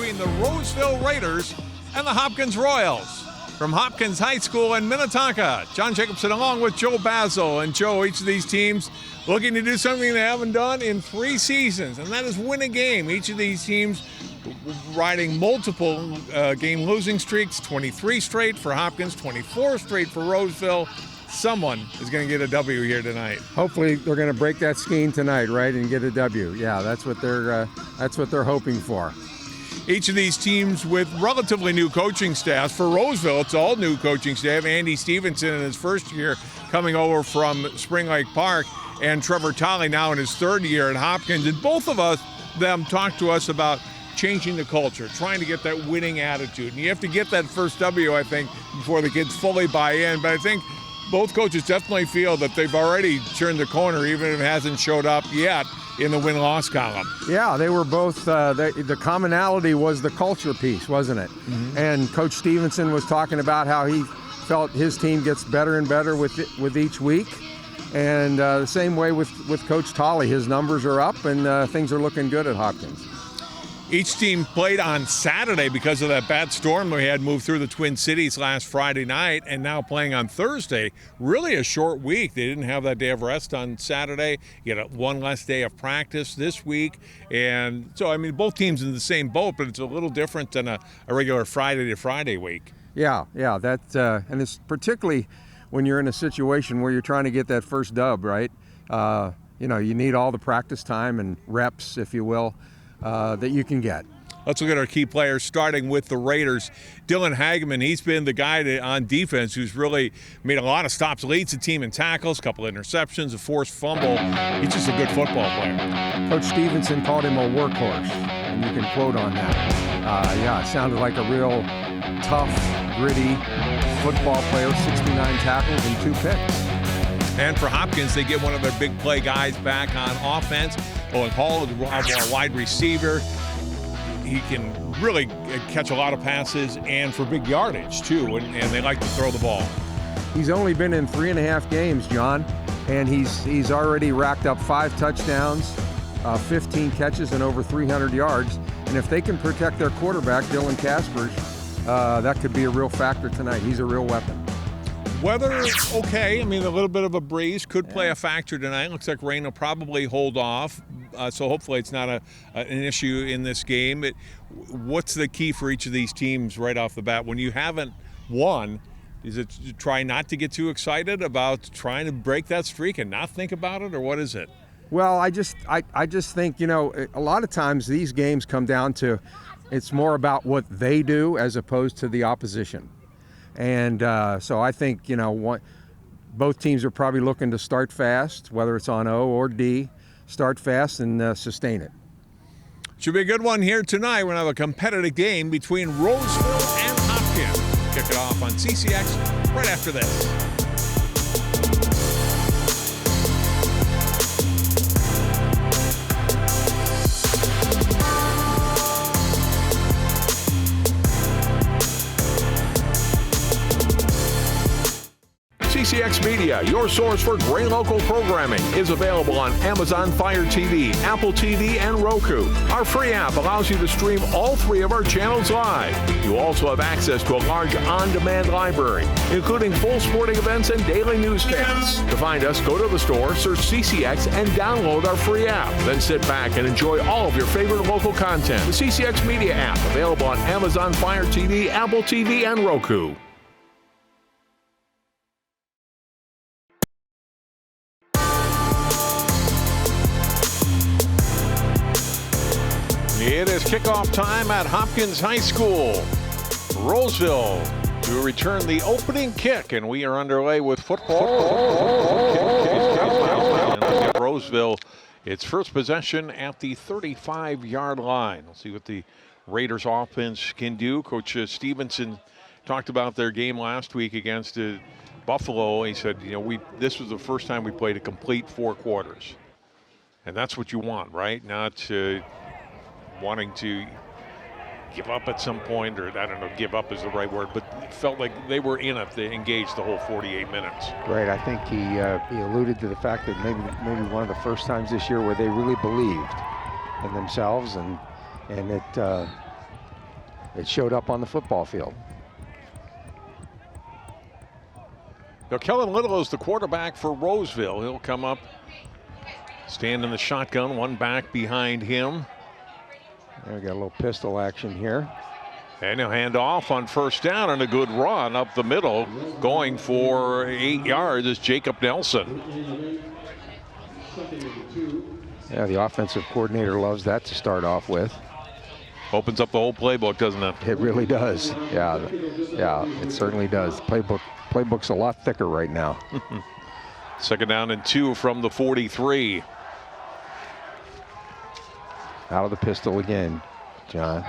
between the Roseville Raiders and the Hopkins Royals. From Hopkins High School in Minnetonka, John Jacobson along with Joe Basil. And Joe, each of these teams looking to do something they haven't done in 3 seasons, and that is win a game. Each of these teams riding multiple game losing streaks, 23 straight for Hopkins, 24 straight for Roseville. Someone is going to get a W here tonight. Hopefully they're going to break that skein tonight, right, and get a W. Yeah, that's what they're hoping for. Each of these teams with relatively new coaching staffs. For Roseville, it's all new coaching staff. Andy Stevenson in his first year coming over from Spring Lake Park, and Trevor Tolley now in his 3rd year at Hopkins. And both of them talked to us about changing the culture, trying to get that winning attitude. And you have to get that first W, I think, before the kids fully buy in. But I think both coaches definitely feel that they've already turned the corner, even if it hasn't showed up yet in the win-loss column. Yeah, they were both, the commonality was the culture piece, wasn't it? Mm-hmm. And Coach Stevenson was talking about how he felt his team gets better and better with each week. And the same way with Coach Tolley. His numbers are up and things are looking good at Hopkins. Each team played on Saturday because of that bad storm we had moved through the Twin Cities last Friday night, and now playing on Thursday. Really a short week. They didn't have that day of rest on Saturday. You had one less day of practice this week. And so, I mean, both teams in the same boat, but it's a little different than a regular Friday to Friday week. Yeah, and it's particularly when you're in a situation where you're trying to get that first dub, right? You need all the practice time and reps, if you will, that you can get. Let's look at our key players, starting with the Raiders. Dylan Hageman, he's been the guy on defense who's really made a lot of stops, leads the team in tackles, a couple of interceptions, a forced fumble. He's just a good football player. Coach Stevenson called him a workhorse, and you can quote on that. It sounded like a real tough, gritty football player, 69 tackles and 2 picks. And for Hopkins, they get one of their big play guys back on offense. Owen Hall, a wide receiver. He can really catch a lot of passes and for big yardage, too, and they like to throw the ball. He's only been in 3.5 games, John, and he's already racked up 5 touchdowns, 15 catches, and over 300 yards. And if they can protect their quarterback, Dylan Caspers, that could be a real factor tonight. He's a real weapon. Weather, okay. I mean, a little bit of a breeze could play a factor tonight. Looks like rain will probably hold off, so hopefully it's not an issue in this game. What's the key for each of these teams right off the bat? When you haven't won, is it to try not to get too excited about trying to break that streak and not think about it, or what is it? Well, I just think, a lot of times these games come down to it's more about what they do as opposed to the opposition. And so I think, both teams are probably looking to start fast, whether it's on O or D, start fast and sustain it. Should be a good one here tonight. We're going to have a competitive game between Roseville and Hopkins. Kick it off on CCX right after this. CCX Media, your source for great local programming, is available on Amazon Fire TV, Apple TV, and Roku. Our free app allows you to stream all 3 of our channels live. You also have access to a large on-demand library, including full sporting events and daily newscasts. To find us, go to the store, search CCX, and download our free app. Then sit back and enjoy all of your favorite local content. The CCX Media app, available on Amazon Fire TV, Apple TV, and Roku. It is kickoff time at Hopkins High School. Roseville to return the opening kick, and we are underway with football. Roseville, its first possession at the 35-yard line. We'll see what the Raiders offense can do. Coach Stevenson talked about their game last week against Buffalo. He said, this was the first time we played a complete 4 quarters. And that's what you want, right? Not wanting to give up at some point, or I don't know, give up is the right word, but it felt like they were in it. They engaged the whole 48 minutes. Right. I think he alluded to the fact that maybe one of the first times this year where they really believed in themselves, and it It showed up on the football field. Now, Kellen Little is the quarterback for Roseville. He'll come up, stand in the shotgun, one back behind him. We got a little pistol action here. And he'll hand off on first down, and a good run up the middle. Going for 8 yards is Jacob Nelson. Yeah, the offensive coordinator loves that to start off with. Opens up the whole playbook, doesn't it? It really does. Yeah, it certainly does. The playbook's a lot thicker right now. Second down and 2 from the 43. Out of the pistol again, John.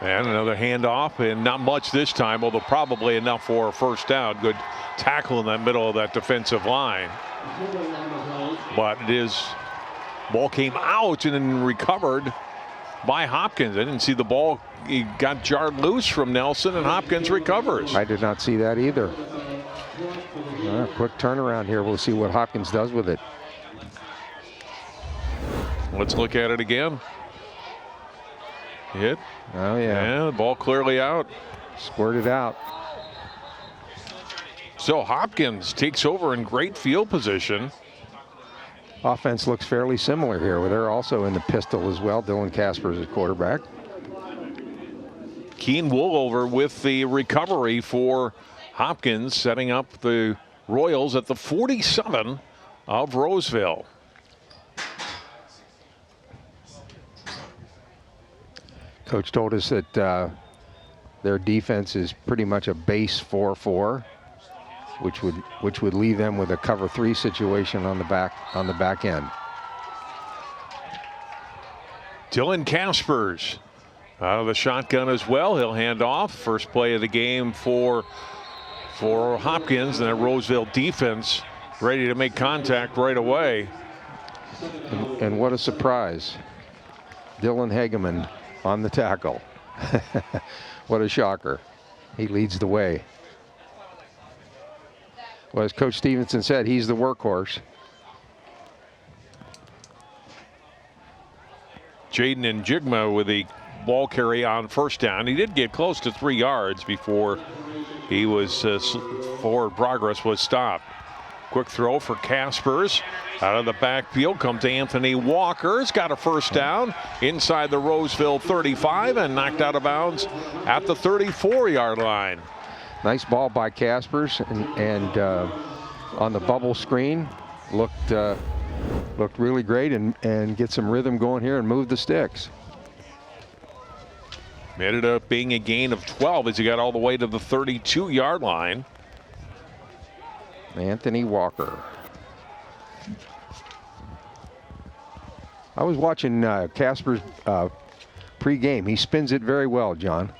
And another handoff, and not much this time, although probably enough for a first down. Good tackle in the middle of that defensive line. But it is, ball came out and then recovered by Hopkins. I didn't see the ball. He got jarred loose from Nelson, and Hopkins recovers. I did not see that either. Quick turnaround here. We'll see what Hopkins does with it. Let's look at it again. Hit. Oh, yeah. And the ball clearly out. Squirted out. So Hopkins takes over in great field position. Offense looks fairly similar here. They're also in the pistol as well. Dylan Caspers is quarterback. Keen Woolover with the recovery for Hopkins, setting up the Royals at the 47 of Roseville. Coach told us that their defense is pretty much a base 4-4, which would leave them with a cover 3 situation on the back end. Dylan Caspers out of the shotgun as well. He'll hand off. First play of the game for Hopkins, and that Roseville defense ready to make contact right away. And what a surprise. Dylan Hageman on the tackle. What a shocker. He leads the way. Well, as Coach Stevenson said, he's the workhorse. Jaden Njigma with the ball carry on first down. He did get close to 3 yards before he was forward progress was stopped. Quick throw for Caspers. Out of the backfield comes Anthony Walker. He's got a first down inside the Roseville 35 and knocked out of bounds at the 34-yard line. Nice ball by Caspers, and on the bubble screen looked really great, and get some rhythm going here and move the sticks. Ended up being a gain of 12 as he got all the way to the 32-yard line. Anthony Walker. I was watching Casper's pregame. He spins it very well, John.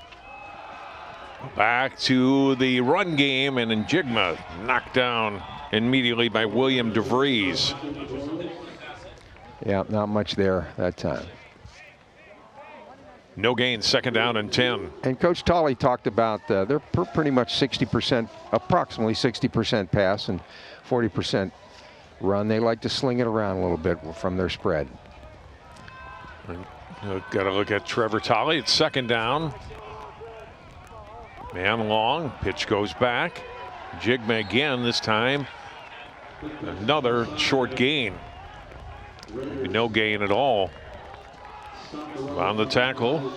Back to the run game, and Njigma knocked down immediately by William DeVries. Yeah, not much there that time. No gain, second down and 10. And Coach Tolley talked about they're pretty much 60%, approximately 60% pass and 40% run. They like to sling it around a little bit from their spread. Got to look at Trevor Tolley. It's second down. Man long, pitch goes back. Njigma again, this time another short gain. No gain at all. On the tackle,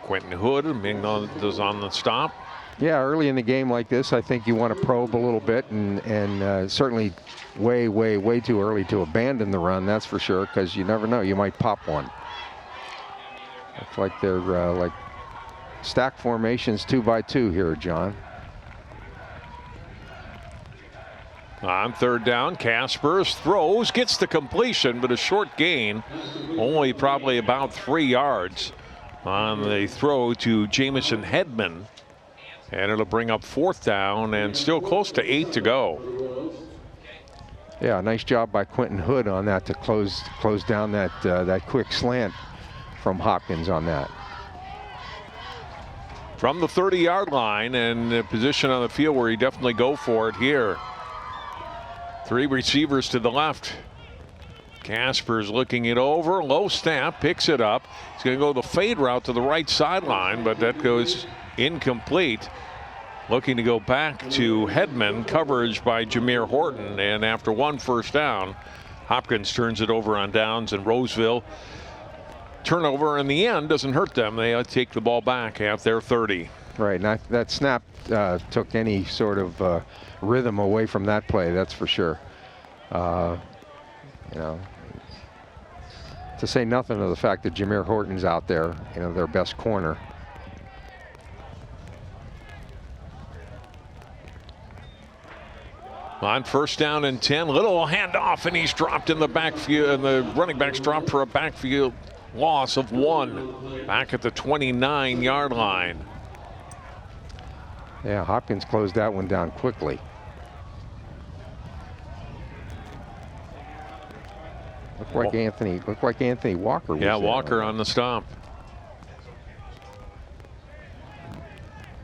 Quentin Hood is on the stop. Yeah, early in the game like this, I think you want to probe a little bit, and certainly way too early to abandon the run, that's for sure, because you never know, you might pop one. Looks like they're like stack formations 2 by 2 here, John. On third down, Caspers throws, gets the completion, but a short gain, only probably about 3 yards on the throw to Jamison Hedman. And it'll bring up fourth down and still close to 8 to go. Yeah, nice job by Quentin Hood on that to close down that quick slant from Hopkins on that. From the 30-yard line, and a position on the field where he definitely go for it here. 3 receivers to the left. Casper's looking it over. Low snap, picks it up. He's going to go the fade route to the right sideline, but that goes incomplete. Looking to go back to Hedman. Coverage by Jameer Horton. And after one first down, Hopkins turns it over on downs, and Roseville turnover in the end doesn't hurt them. They take the ball back at their 30. Right, and that snap took any sort of rhythm away from that play, that's for sure. You know, to say nothing of the fact that Jameer Horton's out there, you know, their best corner. On first down and 10, little handoff, and he's dropped in the backfield, and the running back's dropped for a backfield loss of 1 back at the 29-yard line. Yeah, Hopkins closed that one down quickly. Looked like Anthony Walker was Yeah, there. Walker on the stop.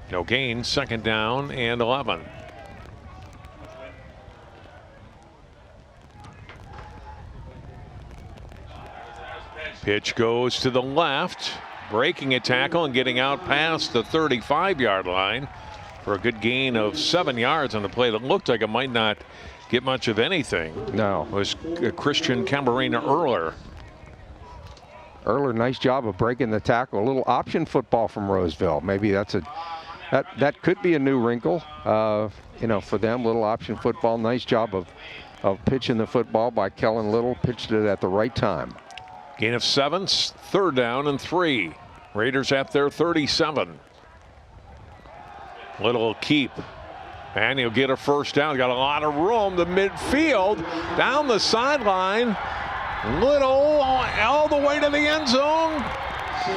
No gain, second down and 11. Pitch goes to the left, breaking a tackle and getting out past the 35-yard line for a good gain of 7 yards on the play that looked like it might not get much of anything. No. It was Christian Cambarina Erler. Erler, nice job of breaking the tackle. A little option football from Roseville. Maybe that could be a new wrinkle, you know, for them. Little option football. Nice job of pitching the football by Kellen Little. Pitched it at the right time. Gain of 7, third down and 3. Raiders at their 37. Little keep. And he'll get a first down. Got a lot of room. The midfield down the sideline. Little all the way to the end zone.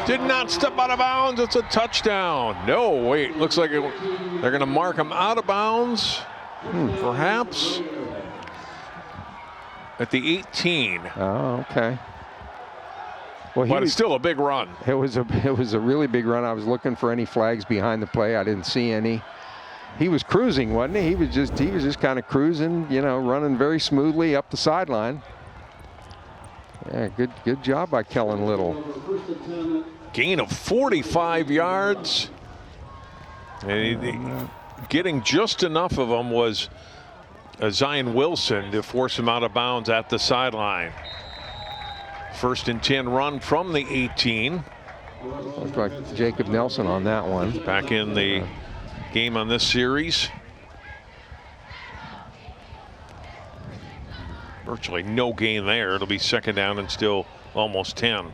Did not step out of bounds. It's a touchdown. No, wait. Looks like they're going to mark him out of bounds. Perhaps at the 18. Oh, okay. Well, but it's still a big run. It was a really big run. I was looking for any flags behind the play. I didn't see any. He was cruising, wasn't he? He was just kind of cruising, you know, running very smoothly up the sideline. Yeah, good job by Kellen Little. Gain of 45 yards. And getting just enough of them was Zion Wilson to force him out of bounds at the sideline. First and 10 run from the 18. Looks like Jacob Nelson on that one. Back in the game on this series. Virtually no gain there. It'll be second down and still almost 10.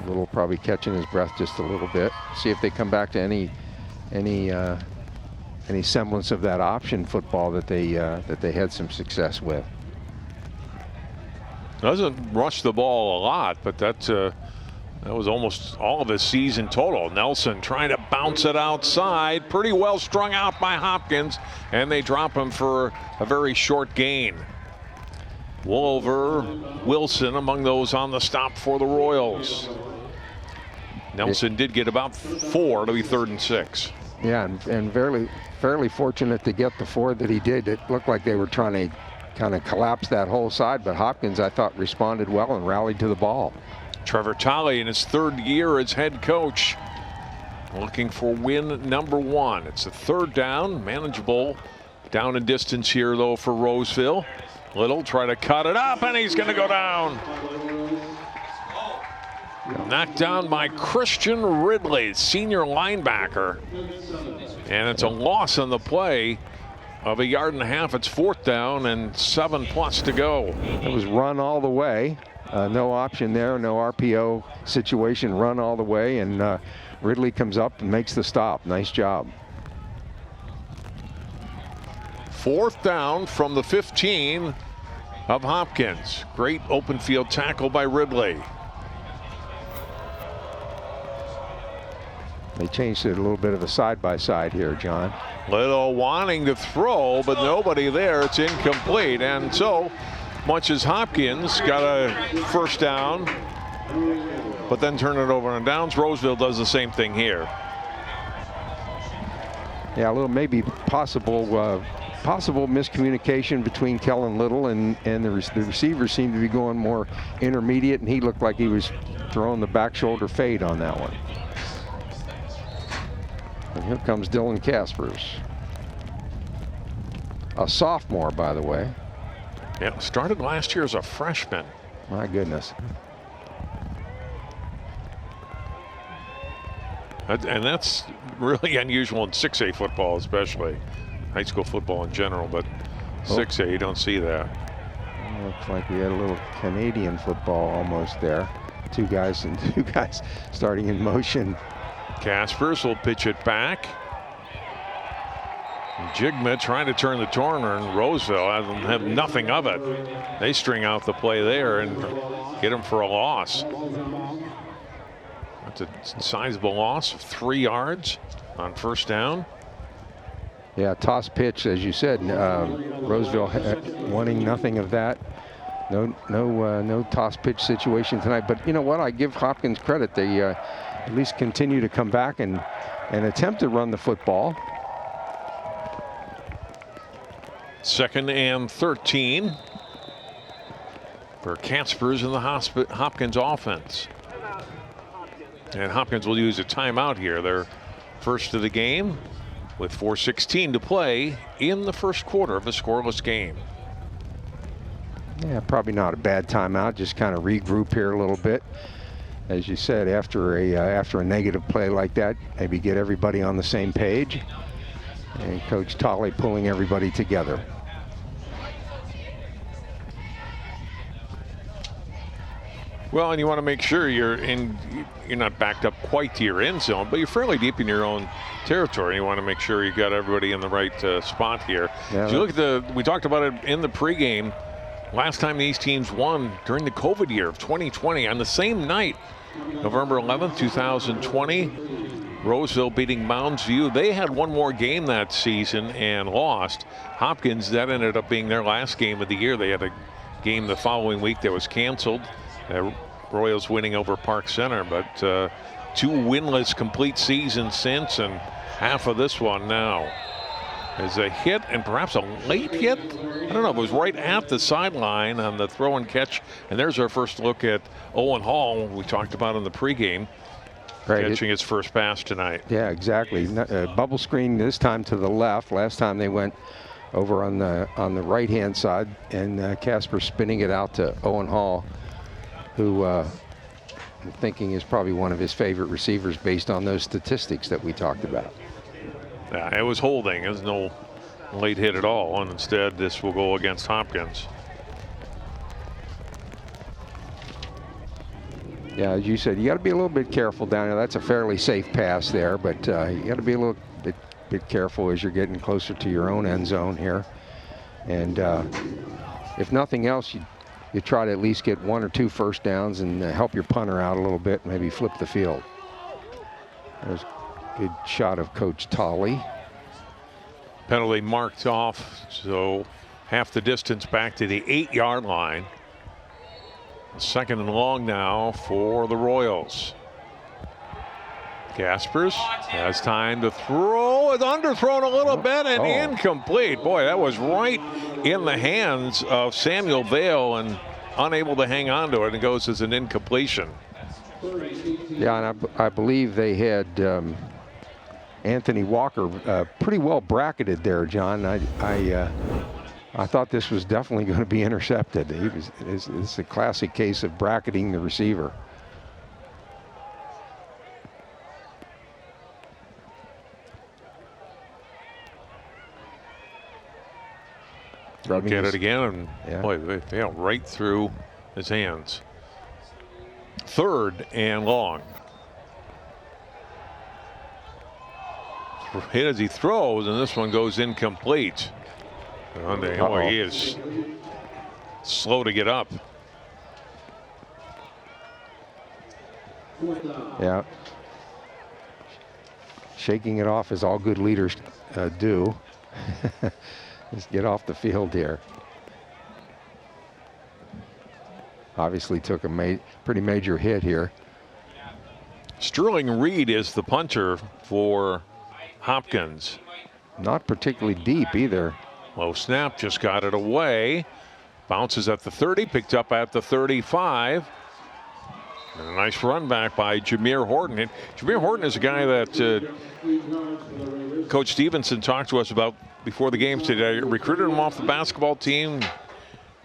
Little probably catching his breath just a little bit. See if they come back to any semblance of that option football that they had some success with. Doesn't rush the ball a lot, but that was almost all of his season total. Nelson trying to bounce it outside. Pretty well strung out by Hopkins, and they drop him for a very short gain. Wolver, Wilson among those on the stop for the Royals. Nelson did get about 4 to be 3rd and 6. Yeah, and fairly fortunate to get the 4 that he did. It looked like they were trying to kind of collapse that whole side, but Hopkins, I thought, responded well and rallied to the ball. Trevor Tolley in his 3rd year as head coach, looking for win number 1. It's a 3rd down, manageable down and distance here though for Roseville. Little try to cut it up, and he's going to go down. Knocked down by Christian Ridley, senior linebacker, and it's a loss on the play of 1.5 yards. It's 4th down and 7+ to go. It was run all the way. No option there, no RPO situation, run all the way, and Ridley comes up and makes the stop. Nice job. 4th down from the 15 of Hopkins. Great open field tackle by Ridley. They changed it a little bit of a side-by-side here, John. Little wanting to throw, but nobody there. It's incomplete. And so much as Hopkins got a first down, but then turn it over on downs, Roseville does the same thing here. Yeah, a little maybe possible possible miscommunication between Kellen Little and the receivers seemed to be going more intermediate, and he looked like he was throwing the back shoulder fade on that one. And here comes Dylan Caspers. A sophomore, by the way. Yeah, started last year as a freshman. My goodness. And that's really unusual in 6A football, especially high school football in general, but 6A, you don't see that. Looks like we had a little Canadian football almost there. Two guys starting in motion. Caspers will pitch it back. Jigma trying to turn the corner, and Roseville have nothing of it. They string out the play there and get him for a loss. That's a sizable loss of 3 yards on first down. Yeah, toss pitch, as you said. Roseville wanting nothing of that. No toss pitch situation tonight. But you know what? I give Hopkins credit. They at least continue to come back and attempt to run the football. 2nd and 13 for Caspers in the Hopkins offense. And Hopkins will use a timeout here. They're first of the game with 4:16 to play in the first quarter of a scoreless game. Yeah, probably not a bad timeout. Just kind of regroup here a little bit. As you said, after a negative play like that, maybe get everybody on the same page. And Coach Tolley pulling everybody together. Well, and you want to make sure you're not backed up quite to your end zone, but you're fairly deep in your own territory. You want to make sure you got everybody in the right spot here. Yeah, you look at we talked about it in the pregame. Last time these teams won during the COVID year of 2020 on the same night, November 11th, 2020. Roseville beating Mounds View. They had one more game that season and lost. Hopkins, that ended up being their last game of the year. They had a game the following week that was canceled. Royals winning over Park Center, but 2 winless complete seasons since, and half of this one now. Is a hit, and perhaps a late hit. I don't know. It was right at the sideline on the throw and catch. And there's our first look at Owen Hall, we talked about in the pregame. Right. Catching his first pass tonight. Yeah, exactly. Bubble screen this time to the left. Last time they went over on the right-hand side, and Casper spinning it out to Owen Hall, who I'm thinking is probably one of his favorite receivers based on those statistics that we talked about. Yeah, it was holding. There's no late hit at all, and instead this will go against Hopkins. Yeah, as you said, you got to be a little bit careful down there. That's a fairly safe pass there, but you got to be a little bit careful as you're getting closer to your own end zone here. And if nothing else, you try to at least get 1 or 2 first downs and help your punter out a little bit, maybe flip the field. There's a good shot of Coach Tolley. Penalty marked off, so half the distance back to the 8-yard line. 2nd and long now for the Royals. Caspers has time to throw. It's underthrown a little bit and incomplete. Boy, that was right in the hands of Samuel Vale and unable to hang on to it. It goes as an incompletion. Yeah, and I believe they had Anthony Walker pretty well bracketed there, John. I thought this was definitely going to be intercepted. It's a classic case of bracketing the receiver. Look at it again, and boy, they fell right through his hands. 3rd and long. Hit as he throws, and this one goes incomplete. Boy, he is slow to get up. Yeah. Shaking it off as all good leaders do. Just get off the field here. Obviously took a pretty major hit here. Sterling Reed is the punter for Hopkins. Not particularly deep either. Low snap, just got it away. Bounces at the 30, picked up at the 35. And a nice run back by Jameer Horton. And Jameer Horton is a guy that Coach Stevenson talked to us about before the games today. Recruited him off the basketball team.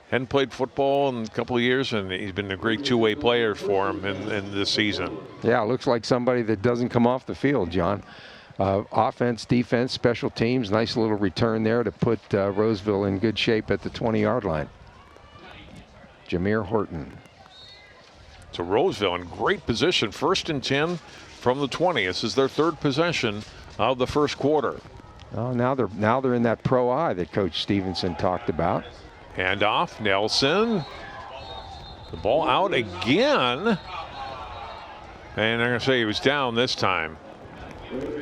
Hadn't played football in a couple of years, and he's been a great two-way player for him in this season. Yeah, looks like somebody that doesn't come off the field, John. Offense, defense, special teams, nice little return there to put Roseville in good shape at the 20-yard line. Jameer Horton. So Roseville in great position, 1st and 10 from the 20. This is their 3rd possession of the first quarter. Oh, now they're in that pro eye that Coach Stevenson talked about. Hand off, Nelson. The ball out again. And they're going to say he was down this time.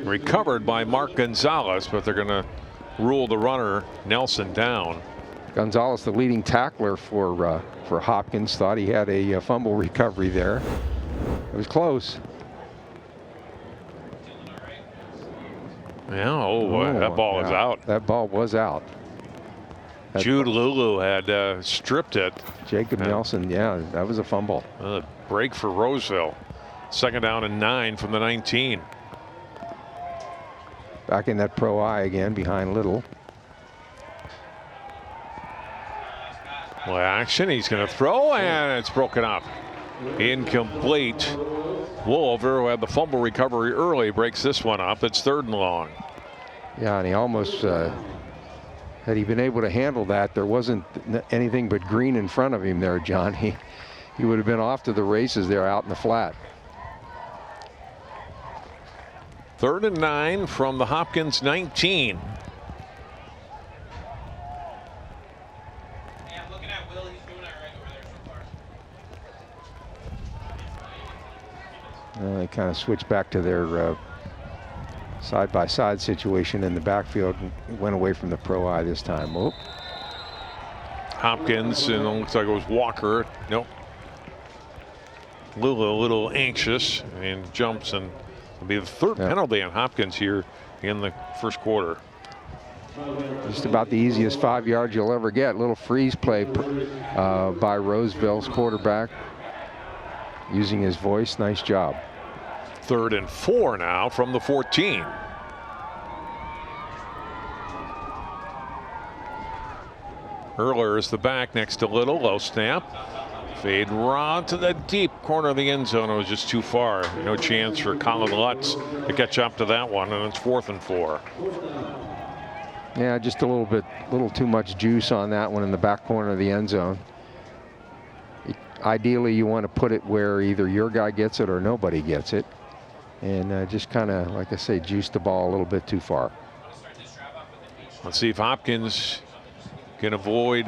Recovered by Mark Gonzalez, but they're going to rule the runner, Nelson, down. Gonzalez, the leading tackler for Hopkins, thought he had a fumble recovery there. It was close. Yeah, that ball is out. That ball was out. Jude Lulu had stripped it. Jacob Nelson, yeah, that was a fumble. A break for Roseville. 2nd down and 9 from the 19. Back in that pro eye again behind Little. Well, action, he's going to throw, and it's broken up. Incomplete. Wolver, who had the fumble recovery early, breaks this one up. It's 3rd and long. Yeah, and he almost, had he been able to handle that, there wasn't anything but green in front of him there, John. He would have been off to the races there out in the flat. 3rd and 9 from the Hopkins 19. They kind of switched back to their side-by-side situation in the backfield and went away from the pro eye this time. Oh. Hopkins, and it looks like it was Walker. Nope. Lulu a little anxious and jumps, and it'll be the 3rd penalty on Hopkins here in the first quarter. Just about the easiest 5 yards you'll ever get. Little freeze play by Roseville's quarterback. Using his voice, nice job. 3rd and 4 now from the 14. Erler is the back next to Little. Low snap. Fade route to the deep corner of the end zone. It was just too far. No chance for Colin Lutz to catch up to that one, and it's 4th and 4. Yeah, just a little too much juice on that one in the back corner of the end zone. Ideally, you want to put it where either your guy gets it or nobody gets it. And just kind of, like I say, juice the ball a little bit too far. Let's see if Hopkins can avoid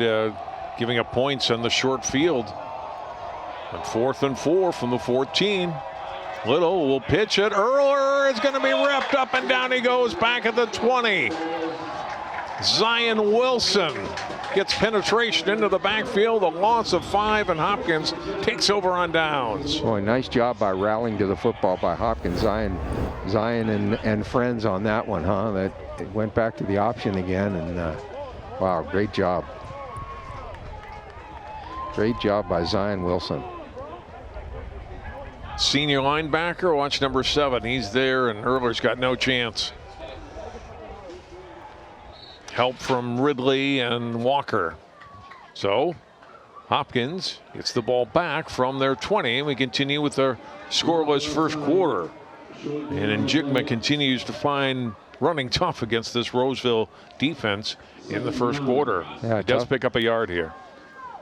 giving up points on the short field. On 4th and 4 from the 14. Little will pitch it. Erler is going to be ripped up, and down he goes back at the 20. Zion Wilson gets penetration into the backfield. A loss of 5, and Hopkins takes over on downs. Boy, nice job by rallying to the football by Hopkins. Zion and friends on that one, huh? That it went back to the option again, and wow, great job. Great job by Zion Wilson. Senior linebacker, watch number 7. He's there, and Erler's got no chance. Help from Ridley and Walker. So Hopkins gets the ball back from their 20, and we continue with our scoreless first quarter. And Njigma continues to find running tough against this Roseville defense in the first quarter. Yeah, he does pick up a yard here.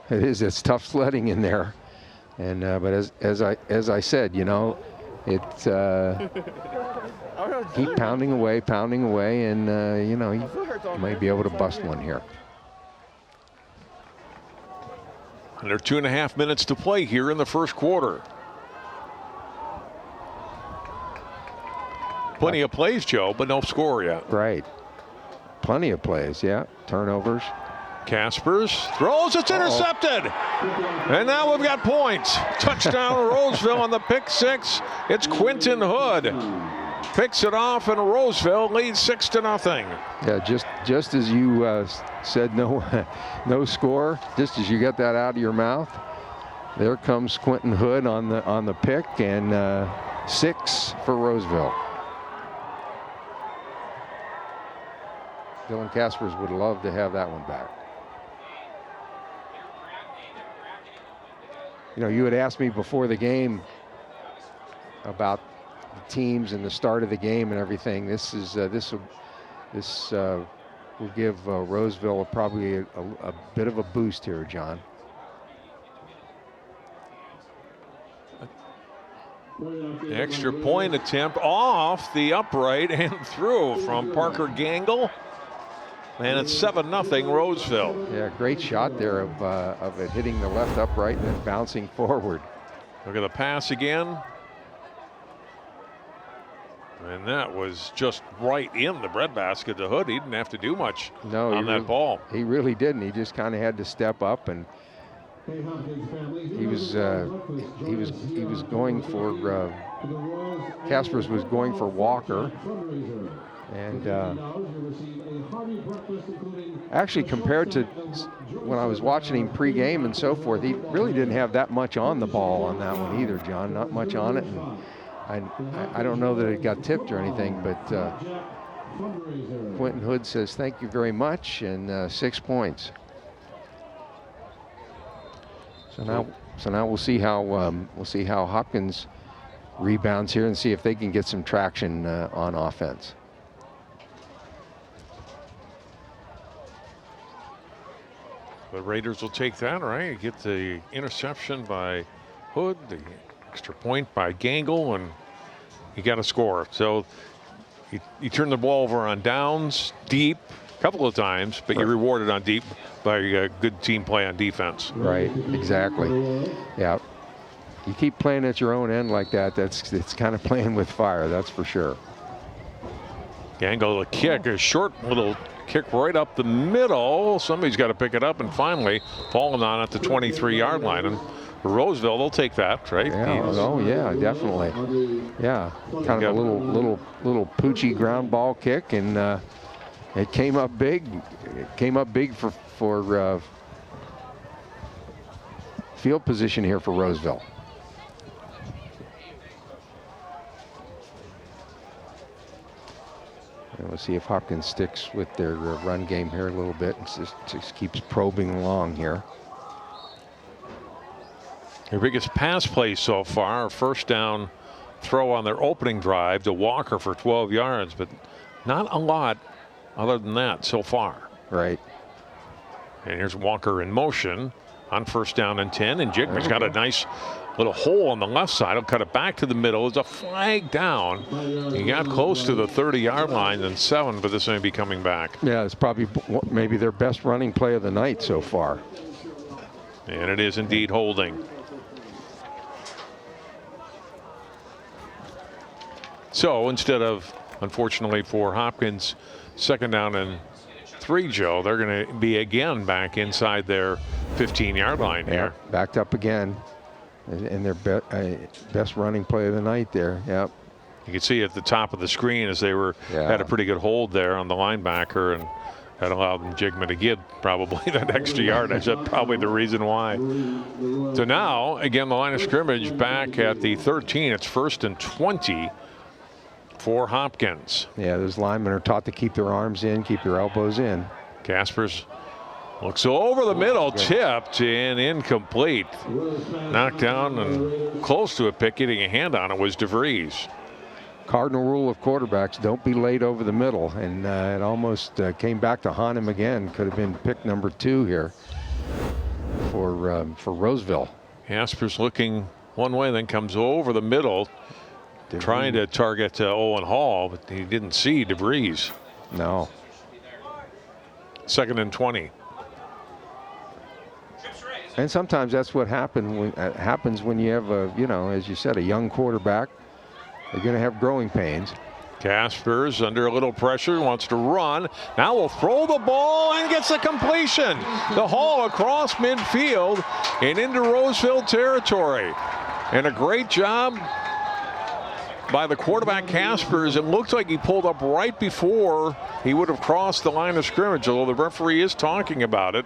It is. It's tough sledding in there, and but as I said, you know, it's keep pounding away, and you know, you might be able to bust one here. Under 2.5 minutes to play here in the first quarter. Plenty of plays, Joe, but no score yet. Right. Plenty of plays, yeah. Turnovers. Caspers throws, it's intercepted. And now we've got points. Touchdown Roseville on the pick 6. It's Quentin Hood. picks it off, and Roseville leads 6-0. Yeah, just as you said, no score. Just as you got that out of your mouth, there comes Quentin Hood on the pick, and 6 for Roseville. Dylan Caspers would love to have that one back. You know, you had asked me before the game about the teams and the start of the game and everything. This will give Roseville probably a bit of a boost here, John. The extra point attempt off the upright and through from Parker Gangle. And it's 7-0 Roseville. Yeah, great shot there of it hitting the left upright and then bouncing forward. Look at the pass again. And that was just right in the breadbasket to Hood. He didn't have to do much on that ball. He really didn't. He just kind of had to step up, and he was going for Caspers was going for Walker. And actually, compared to when I was watching him pregame and so forth, he really didn't have that much on the ball on that one either, John. Not much on it. And I don't know that it got tipped or anything, but Quentin Hood says thank you very much, and 6 points. So now we'll see how Hopkins rebounds here and see if they can get some traction on offense. The Raiders will take that, right? Get the interception by Hood, the extra point by Gangle, and you got to score. So you turn the ball over on downs, deep, a couple of times, but you're rewarded on deep by a good team play on defense. Right, exactly. Yeah, you keep playing at your own end like that, it's kind of playing with fire, that's for sure. Gangle, a kick, a short little kick right up the middle. Somebody's got to pick it up, and finally falling on at the 23-yard line. And Roseville, they'll take that, right? Yeah, oh yeah, definitely. Yeah, kind of a little poochy ground ball kick, and it came up big. It came up big for field position here for Roseville. And we'll see if Hopkins sticks with their run game here a little bit and just keeps probing along here. Their biggest pass play so far, first down throw on their opening drive to Walker for 12 yards, but not a lot other than that so far. Right. And here's Walker in motion on first down and 10, and Jigman's got a nice little hole on the left side. He'll cut it back to the middle. It's a flag down. He got close to the 30-yard line, then 7, but this may be coming back. Yeah, it's probably maybe their best running play of the night so far. And it is indeed holding. So instead of, unfortunately for Hopkins, 2nd down and 3, Joe, they're going to be again back inside their 15-yard line here. Backed up again. And their best running play of the night there. Yep. You can see at the top of the screen as they had a pretty good hold there on the linebacker, and that allowed them Jigman to get probably that extra yardage. That's probably the reason why. So now, again, the line of scrimmage back at the 13. It's 1st and 20 for Hopkins. Yeah, those linemen are taught to keep their arms in, keep their elbows in. Caspers looks over the middle, tipped and incomplete. Knocked down and close to a pick, getting a hand on it was DeVries. Cardinal rule of quarterbacks, don't be late over the middle, and it almost came back to haunt him again. Could have been pick number 2 here for Roseville. Caspers looking one way, then comes over the middle, trying to target Owen Hall, but he didn't see DeVries. No. 2nd and 20. And sometimes that's what happens when you have as you said, a young quarterback. They're going to have growing pains. Caspers under a little pressure, wants to run. Now will throw the ball and gets a completion. The Hall across midfield and into Roseville territory. And a great job by the quarterback Caspers. It looks like he pulled up right before he would have crossed the line of scrimmage, although the referee is talking about it.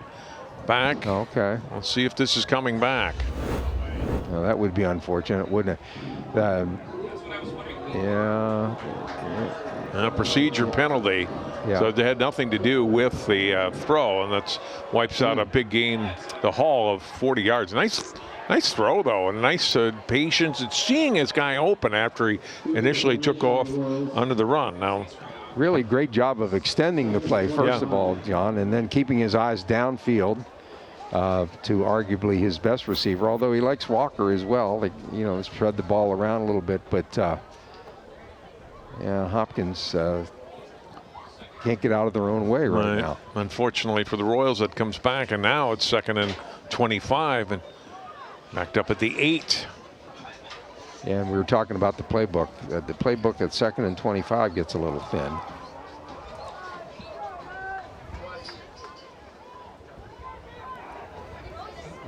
Back. Okay. Let's see if this is coming back. Well, that would be unfortunate, wouldn't it? Yeah. A procedure penalty. Yeah. So it had nothing to do with the throw, and that's wipes out a big gain, the haul of 40 yards. Nice throw, though, and nice patience and seeing his guy open after he initially took off under the run. Now, really great job of extending the play, first of all, John, and then keeping his eyes downfield to arguably his best receiver, although he likes Walker as well. Like, you know, spread the ball around a little bit, but yeah, Hopkins can't get out of their own way right now. Unfortunately for the Royals, it comes back, and now it's 2nd and 25, and backed up at the 8. And we were talking about the playbook. The playbook at 2nd and 25 gets a little thin.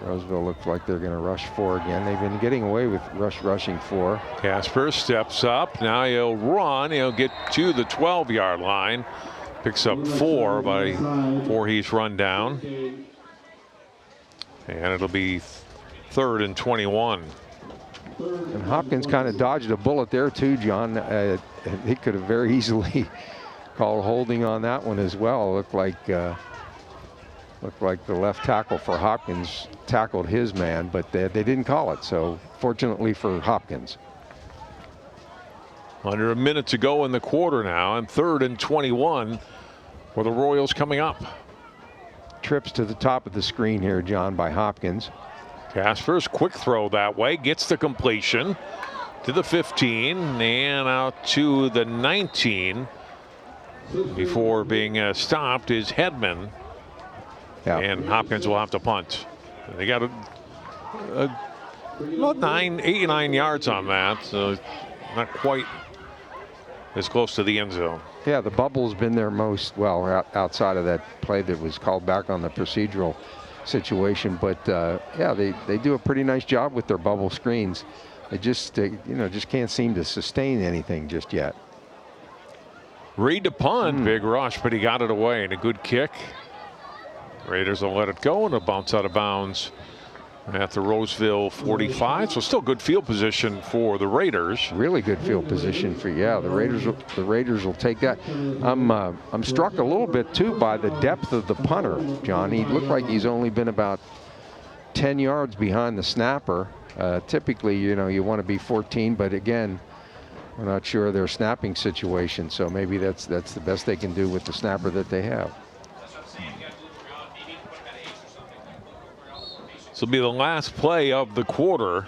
Roseville looks like they're going to rush 4 again. They've been getting away with rushing 4. Casper steps up. Now he'll run. He'll get to the 12-yard line. Picks up 4 before he's run down. And it'll be 3rd and 21. And Hopkins kind of dodged a bullet there too, John. He could have very easily called holding on that one as well. Looked like the left tackle for Hopkins tackled his man, but they didn't call it. So fortunately for Hopkins. Under a minute to go in the quarter now, and 3rd and 21 for the Royals coming up. Trips to the top of the screen here, John, by Hopkins. Casper's quick throw that way, gets the completion to the 15 and out to the 19 before being stopped is Hedman. Yeah. And Hopkins will have to punt. They got about 8 or 9 yards on that, so not quite as close to the end zone. Yeah, the bubble's been their most, well, outside of that play that was called back on the procedural situation, but yeah, they do a pretty nice job with their bubble screens. They just just can't seem to sustain anything just yet. Reed to punt, big rush, but he got it away, and a good kick. Raiders will let it go, and a bounce out of bounds at the Roseville 45. So still good field position for the Raiders. Really good field position for the Raiders will take that. I'm struck a little bit too by the depth of the punter, John. He looked like he's only been about 10 yards behind the snapper. Typically, you want to be 14, but again, we're not sure of their snapping situation, so maybe that's the best they can do with the snapper that they have. This will be the last play of the quarter.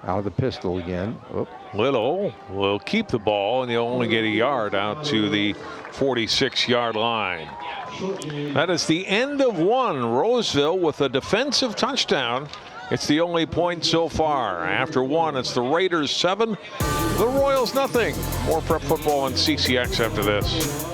Out of the pistol again. Oh. Little will keep the ball, and he'll only get a yard out to the 46-yard line. That is the end of one. Roseville with a defensive touchdown. It's the only point so far. After one, it's the Raiders 7, the Royals nothing. More prep football on CCX after this.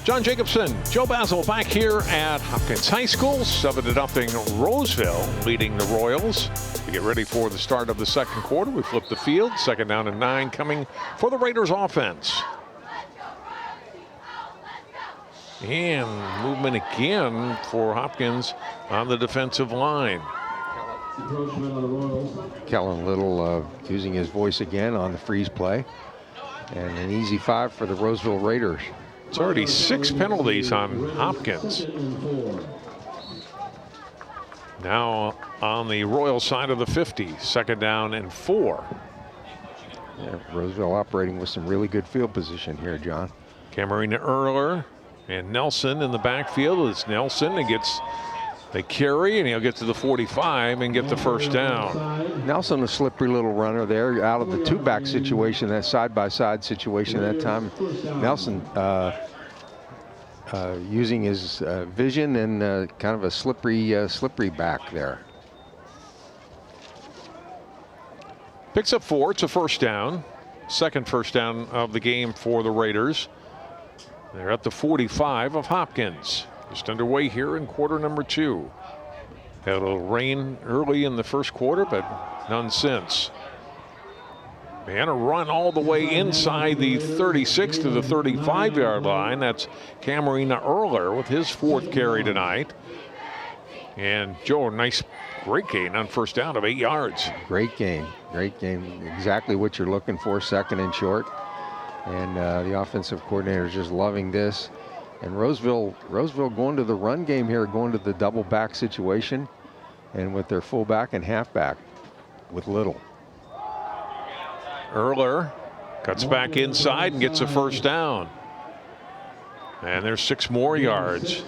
John Jacobson, Joe Basil back here at Hopkins High School. 7-0 Roseville leading the Royals. We get ready for the start of the second quarter. We flip the field. 2nd down and 9 coming for the Raiders offense. And movement again for Hopkins on the defensive line. Kellen Little using his voice again on the freeze play. And an easy 5 for the Roseville Raiders. It's already 6 penalties on Hopkins. Now on the Royal side of the 50, 2nd down and 4. Yeah, Roseville operating with some really good field position here, John. Cameron Erler and Nelson in the backfield. It's Nelson and gets the carry, and he'll get to the 45 and get the 1st down. Nelson, a slippery little runner there out of the 2-back situation, that side-by-side situation that time. Nelson using his vision and kind of a slippery back there. Picks up 4. It's a 1st down. 2nd 1st down of the game for the Raiders. They're at the 45 of Hopkins. Just underway here in quarter number 2. Had a little rain early in the 1st quarter, but none since. And a run all the way inside the 36 to the 35-yard line. That's Cameron Erler with his 4th carry tonight. And Joe, great gain on 1st down of 8 yards. Great game. Exactly what you're looking for, 2nd and short. And the offensive coordinator is just loving this. And Roseville going to the run game here, going to the double back situation, and with their fullback and halfback with Little. Erler cuts back inside and gets a 1st down. And there's 6 more yards.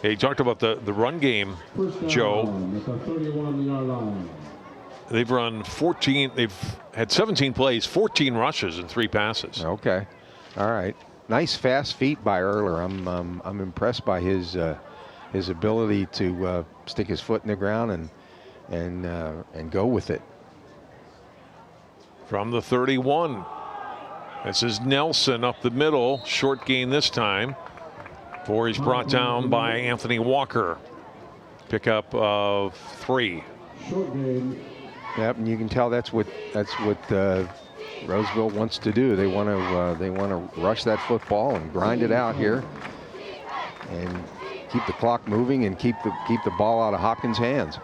Hey, you talked about the run game, Joe. They've run 14. They've had 17 plays, 14 rushes, and 3 passes. Okay, all right. Nice fast feet by Erler. I'm impressed by his ability to stick his foot in the ground and go with it. From the 31, this is Nelson up the middle, short gain this time. Before he's brought down by Anthony Walker. Pickup of 3. Yep, and you can tell that's what Roseville wants to do. They want to rush that football and grind it out here, and keep the clock moving and keep the ball out of Hopkins' hands.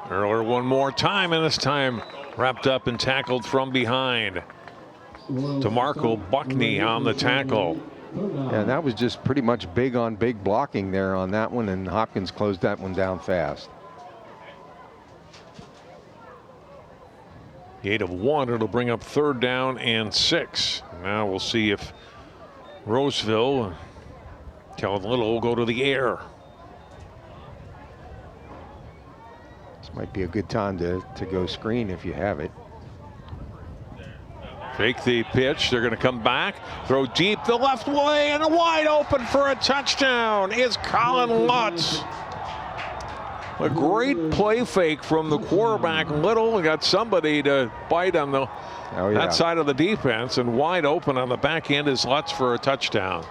Erler one more time, and this time wrapped up and tackled from behind. DeMarco Buckney on the tackle. Yeah, that was just pretty much big on big blocking there on that one, and Hopkins closed that one down fast. 8 of 1. It'll bring up 3rd down and 6. Now we'll see if Roseville, Kellen Little, will go to the air. This might be a good time to go screen if you have it. Fake the pitch. They're going to come back. Throw deep the left way, and wide open for a touchdown is Colin Lutz. A great play fake from the quarterback. Little got somebody to bite on that side of the defense, and wide open on the back end is Lutz for a touchdown.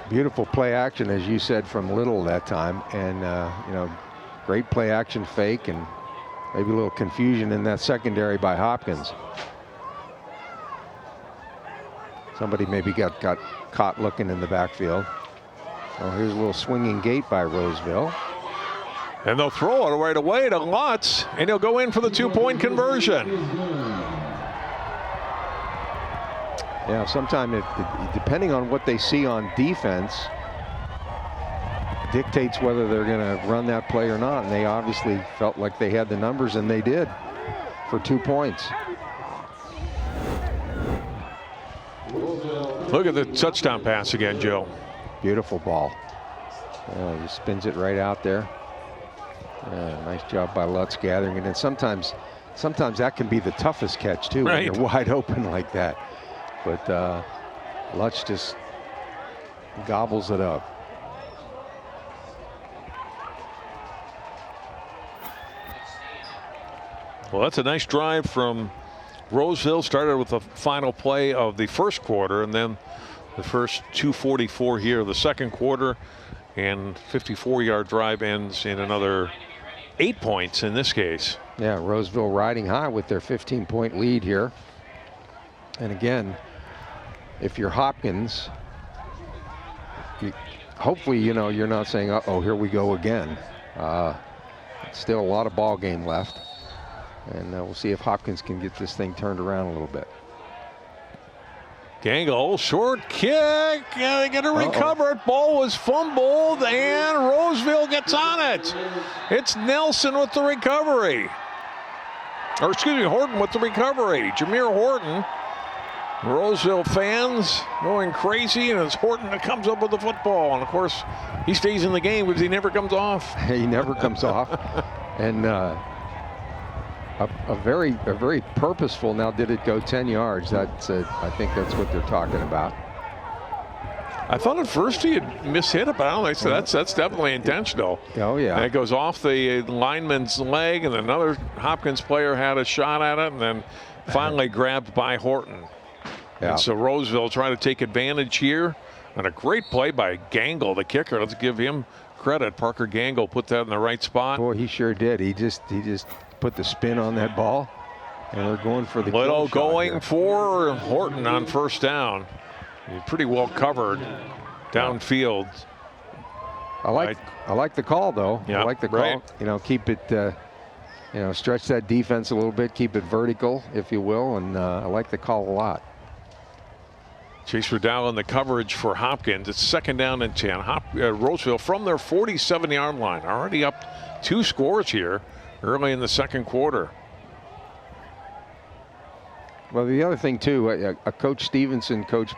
Beautiful play action, as you said, from Little that time, and great play action fake, and maybe a little confusion in that secondary by Hopkins. Somebody maybe got caught looking in the backfield. Oh, here's a little swinging gate by Roseville. And they'll throw it right away to Lutz, and he'll go in for the 2-point conversion. Yeah, sometimes depending on what they see on defense dictates whether they're going to run that play or not. And they obviously felt like they had the numbers, and they did, for 2 points. Look at the touchdown pass again, Joe. Beautiful ball. He spins it right out there. Nice job by Lutz gathering it. And sometimes that can be the toughest catch too, right, when you're wide open like that. But Lutz just gobbles it up. Well, that's a nice drive from Roseville. Started with the final play of the 1st quarter, and then the first 2:44 here of the 2nd quarter, and 54-yard drive ends in another 8 points in this case. Yeah, Roseville riding high with their 15-point lead here. And again, if you're Hopkins, hopefully, you're not saying, uh-oh, here we go again. Still a lot of ball game left. And we'll see if Hopkins can get this thing turned around a little bit. Gangle, short kick. Yeah, they got to recover it. Ball was fumbled, and Roseville gets on it. It's Nelson with the recovery. Or excuse me, Horton with the recovery. Jameer Horton. Roseville fans going crazy, and it's Horton that comes up with the football. And of course, he stays in the game because he never comes off. He never comes off. And a very purposeful. Now, did it go 10 yards? That's I think that's what they're talking about. I thought at first he had mishit it, but I don't think so. That's definitely intentional. Oh yeah. And it goes off the lineman's leg, and another Hopkins player had a shot at it, and then finally grabbed by Horton. Yeah. And so Roseville trying to take advantage here, and a great play by Gangle, the kicker. Let's give him credit. Parker Gangle put that in the right spot. Boy, he sure did. He just put the spin on that ball, and they're going for the Little going for Horton on first down. He's pretty well covered downfield. I like the call though. Yeah, I like the call. Right. You know, keep it. Stretch that defense a little bit. Keep it vertical, if you will. And I like the call a lot. Chase Riddell in the coverage for Hopkins. It's 2nd down and 10. Roseville from their 47-yard line. Already up 2 scores here early in the second quarter. Well, the other thing too, Coach Stevenson, Coach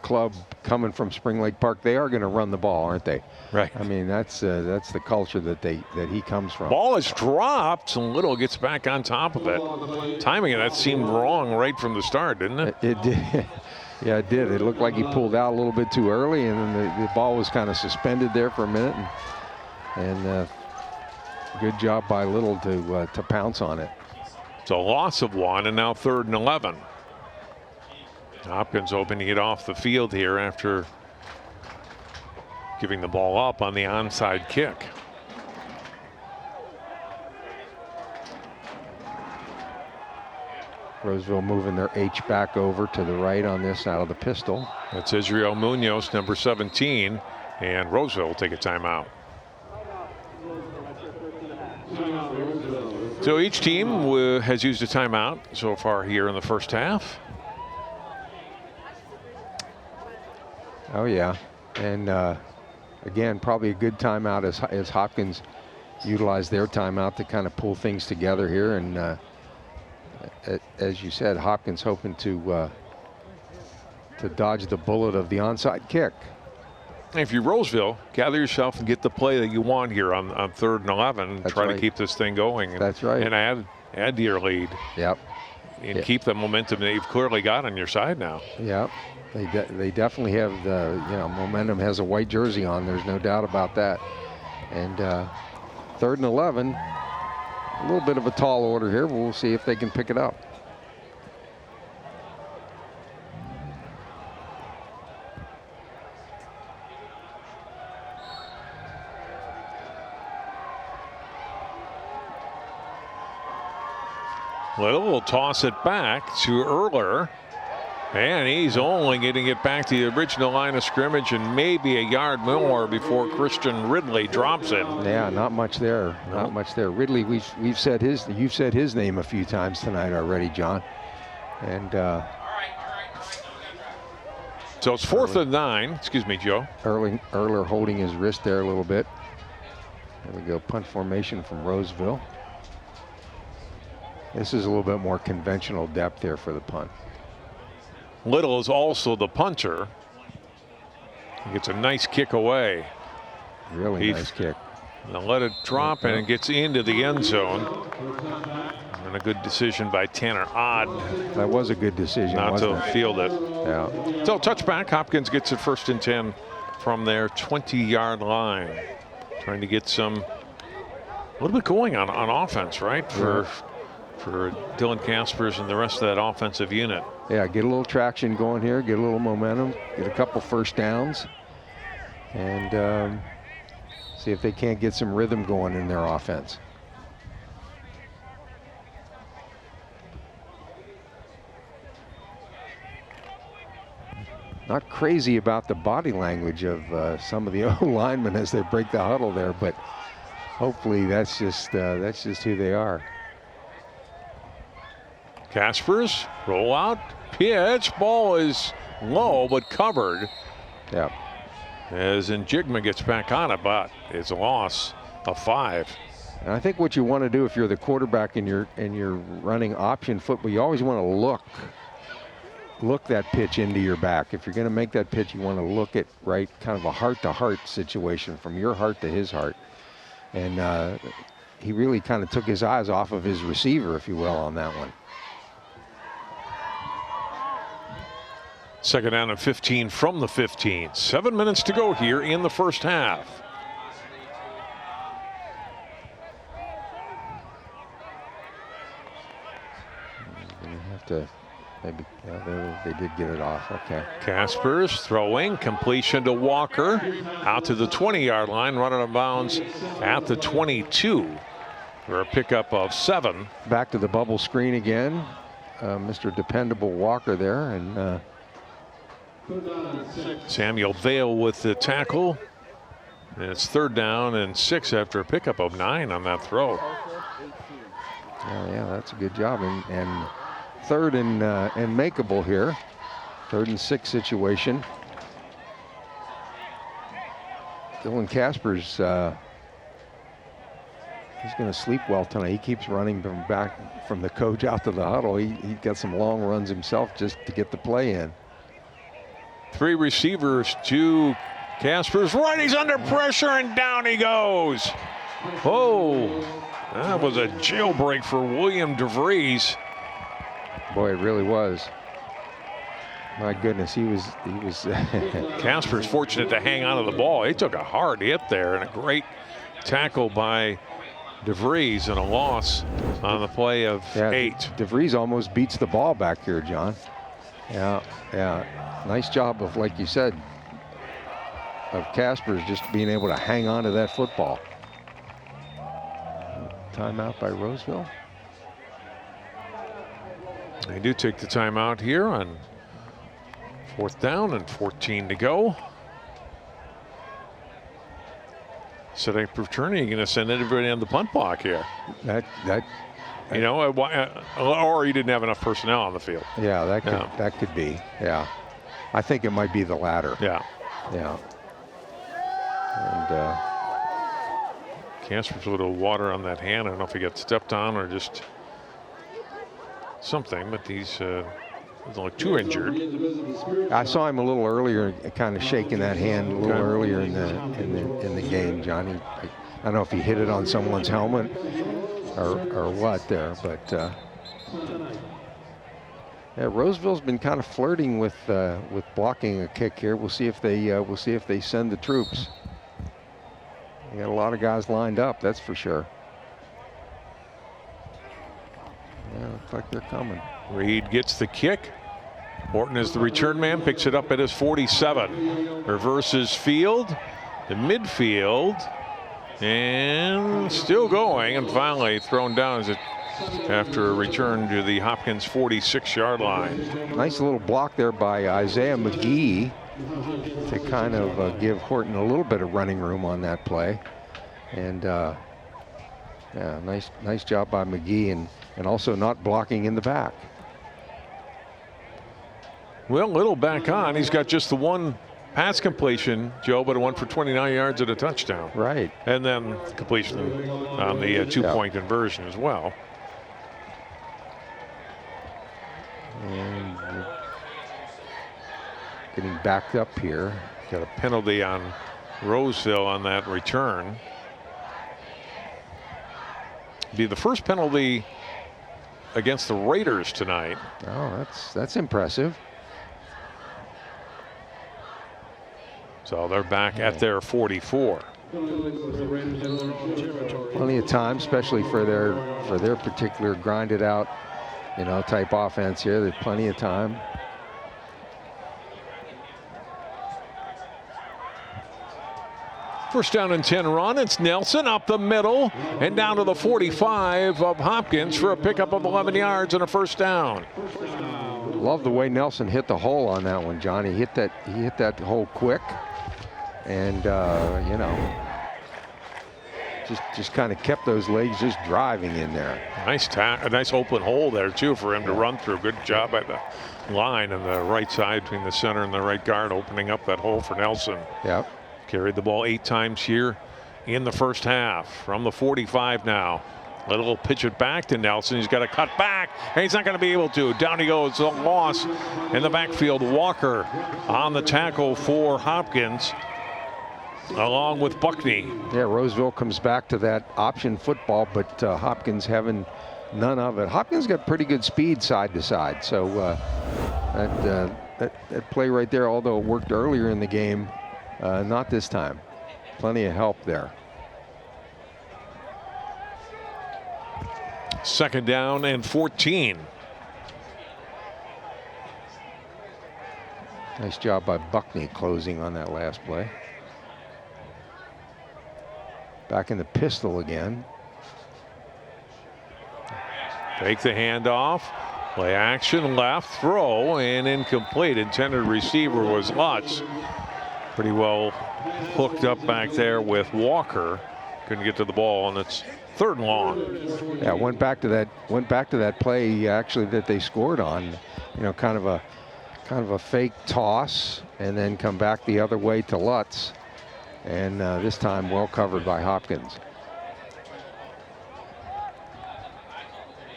Club coming from Spring Lake Park, they are going to run the ball, aren't they? Right. I mean, that's the culture that he comes from. Ball is dropped, and Little gets back on top of it. Timing of that seemed wrong right from the start, didn't it? It did. Yeah, it did. It looked like he pulled out a little bit too early, and then the ball was kind of suspended there for a minute. And good job by Little to pounce on it. It's a loss of 1, and now 3rd and 11. Hopkins hoping to get off the field here after giving the ball up on the onside kick. Roseville moving their H back over to the right on this out of the pistol. That's Israel Munoz, number 17, and Roseville will take a timeout. So each team has used a timeout so far here in the first half. Oh yeah, and again, probably a good timeout as Hopkins utilized their timeout to kind of pull things together here. And as you said, Hopkins hoping to dodge the bullet of the onside kick. If you're Roseville, gather yourself and get the play that you want here on 3rd and 11 and try to keep this thing going. That's right. And add to your lead. Yep. And keep the momentum that you've clearly got on your side now. Yep. They definitely have the momentum. Has a white jersey on. There's no doubt about that. And 3rd and 11, a little bit of a tall order here. We'll see if they can pick it up. Little will toss it back to Erler. And he's only getting it back to the original line of scrimmage and maybe a yard more before Christian Ridley drops it. Yeah, not much there. Not much there. Ridley, you've said his name a few times tonight already, John. And so it's 4th and 9. Excuse me, Joe. Erler holding his wrist there a little bit. There we go. Punt formation from Roseville. This is a little bit more conventional depth here for the punt. Little is also the punter. He gets a nice kick away. Really nice kick. Now let it drop and it gets into the end zone. And a good decision by Tanner Odd. That was a good decision. Not to field it. Yeah. So touchback. Hopkins gets it 1st and 10 from their 20-yard line. Trying to get a little bit going on offense, right? For Dylan Caspers and the rest of that offensive unit. Yeah, get a little traction going here, get a little momentum, get a couple first downs, and see if they can't get some rhythm going in their offense. Not crazy about the body language of some of the O linemen as they break the huddle there, but hopefully that's just who they are. Kaspers, roll out, pitch. Ball is low but covered. Yeah. As Njigma gets back on it, but it's a loss of 5. And I think what you want to do if you're the quarterback and you're running option football, you always want to look that pitch into your back. If you're going to make that pitch, you want to look at right, kind of a heart-to-heart situation from your heart to his heart. And he really kind of took his eyes off of his receiver, if you will, on that one. Second down and 15 from the 15. 7 minutes to go here in the first half. You have to maybe, they did get it off. Okay. Kaspers throwing, completion to Walker, out to the 20-yard line, running out of bounds at the 22 for a pickup of 7. Back to the bubble screen again. Mr. Dependable Walker there, and Samuel Vale with the tackle. And it's 3rd down and 6 after a pickup of 9 on that throw. Yeah, that's a good job. And 3rd and makeable here. 3rd and 6 situation. Dylan Kaspers, he's going to sleep well tonight. He keeps running back from the coach out to the huddle. He got some long runs himself just to get the play in. 3 receivers to Kaspers. Right, he's under pressure and down he goes. Oh, that was a jailbreak for William DeVries. Boy, it really was. My goodness, he was. Kaspers fortunate to hang on to the ball. He took a hard hit there and a great tackle by DeVries and a loss on the play of 8. DeVries almost beats the ball back here, John. Yeah. Nice job of, like you said, of Kaspers just being able to hang on to that football. Timeout by Roseville. They do take the timeout here on 4th down and 14 to go. So they return, you're going to send everybody on the punt block here. You know, or you didn't have enough personnel on the field. Yeah, that could be. Yeah, I think it might be the latter. Yeah. And Kaspers a little water on that hand. I don't know if he got stepped on or just something, but he's only 2 injured. I saw him a little earlier, kind of shaking that hand a little earlier in the game, Johnny. I don't know if he hit it on someone's helmet or what there, but yeah, Roseville's been kind of flirting with blocking a kick here. We'll see if they send the troops. They got a lot of guys lined up, that's for sure. Yeah, looks like they're coming. Reed gets the kick. Morton is the return man, picks it up at his 47. Reverses field to midfield. And still going, and finally thrown down after a return to the Hopkins 46-yard line. Nice little block there by Isaiah McGee to kind of give Horton a little bit of running room on that play. And yeah, nice job by McGee, and also not blocking in the back. Well, Little back on. He's got just the one pass completion, Joe, but a one for 29 yards and a touchdown. Right. And then completion on the two-point conversion as well. And getting backed up here. Got a penalty on Roseville on that return. Be the first penalty against the Raiders tonight. Oh, that's impressive. So they're back at their 44. Plenty of time, especially for their particular grinded out, type offense here. There's plenty of time. First down and 10 run. It's Nelson up the middle and down to the 45 of Hopkins for a pickup of 11 yards and a first down. Love the way Nelson hit the hole on that one, John. He hit that hole quick, and just kind of kept those legs just driving in there. A nice open hole there too for him to run through. Good job by the line on the right side between the center and the right guard, opening up that hole for Nelson. Yep. Carried the ball 8 times here in the first half. From the 45 now. Little pitch it back to Nelson. He's got to cut back, and he's not going to be able to. Down he goes. A loss in the backfield. Walker on the tackle for Hopkins, along with Buckney. Yeah, Roseville comes back to that option football, but Hopkins having none of it. Hopkins got pretty good speed side to side, so that play right there, although it worked earlier in the game, not this time. Plenty of help there. 2nd down and 14. Nice job by Buckney closing on that last play. Back in the pistol again. Take the handoff. Play action, left, throw, and incomplete. Intended receiver was Lutz. Pretty well hooked up back there with Walker. Couldn't get to the ball, and it's 3rd and long. Yeah, went back to that play actually that they scored on. You know, kind of a fake toss, and then come back the other way to Lutz, and this time well covered by Hopkins.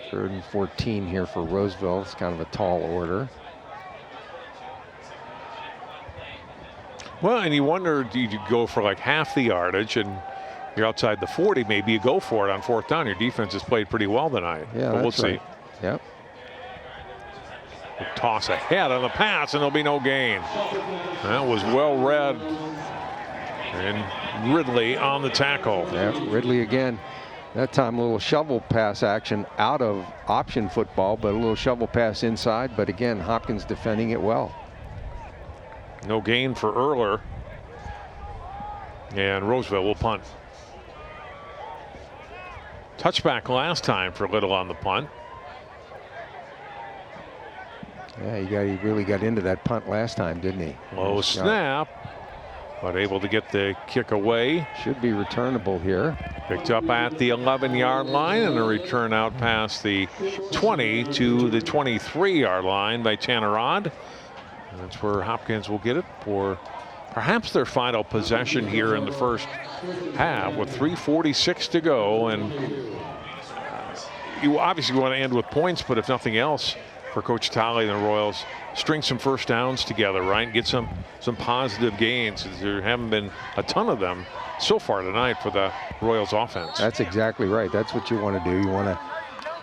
3rd and 14 here for Roseville. It's kind of a tall order. Well, and you wonder, do you go for like half the yardage and you're outside the 40, maybe you go for it on 4th down. Your defense has played pretty well tonight. Yeah, but we'll see. Right. Yep. Toss ahead on the pass, and there'll be no gain. That was well read. And Ridley on the tackle. Yeah, Ridley again. That time a little shovel pass action out of option football, but a little shovel pass inside. But again, Hopkins defending it well. No gain for Erler. And Roseville will punt. Touchback last time for Little on the punt. Yeah, he really got into that punt last time, didn't he? Low snap, but able to get the kick away. Should be returnable here. Picked up at the 11-yard line, and a return out past the 20 to the 23-yard line by Tanner Odd. And that's where Hopkins will get it for perhaps their final possession here in the first half with 3:46 to go. And you obviously want to end with points, but if nothing else, for Coach Talley and the Royals, string some first downs together, right? Get some positive gains. There haven't been a ton of them so far tonight for the Royals offense. That's exactly right. That's what you want to do. You want to,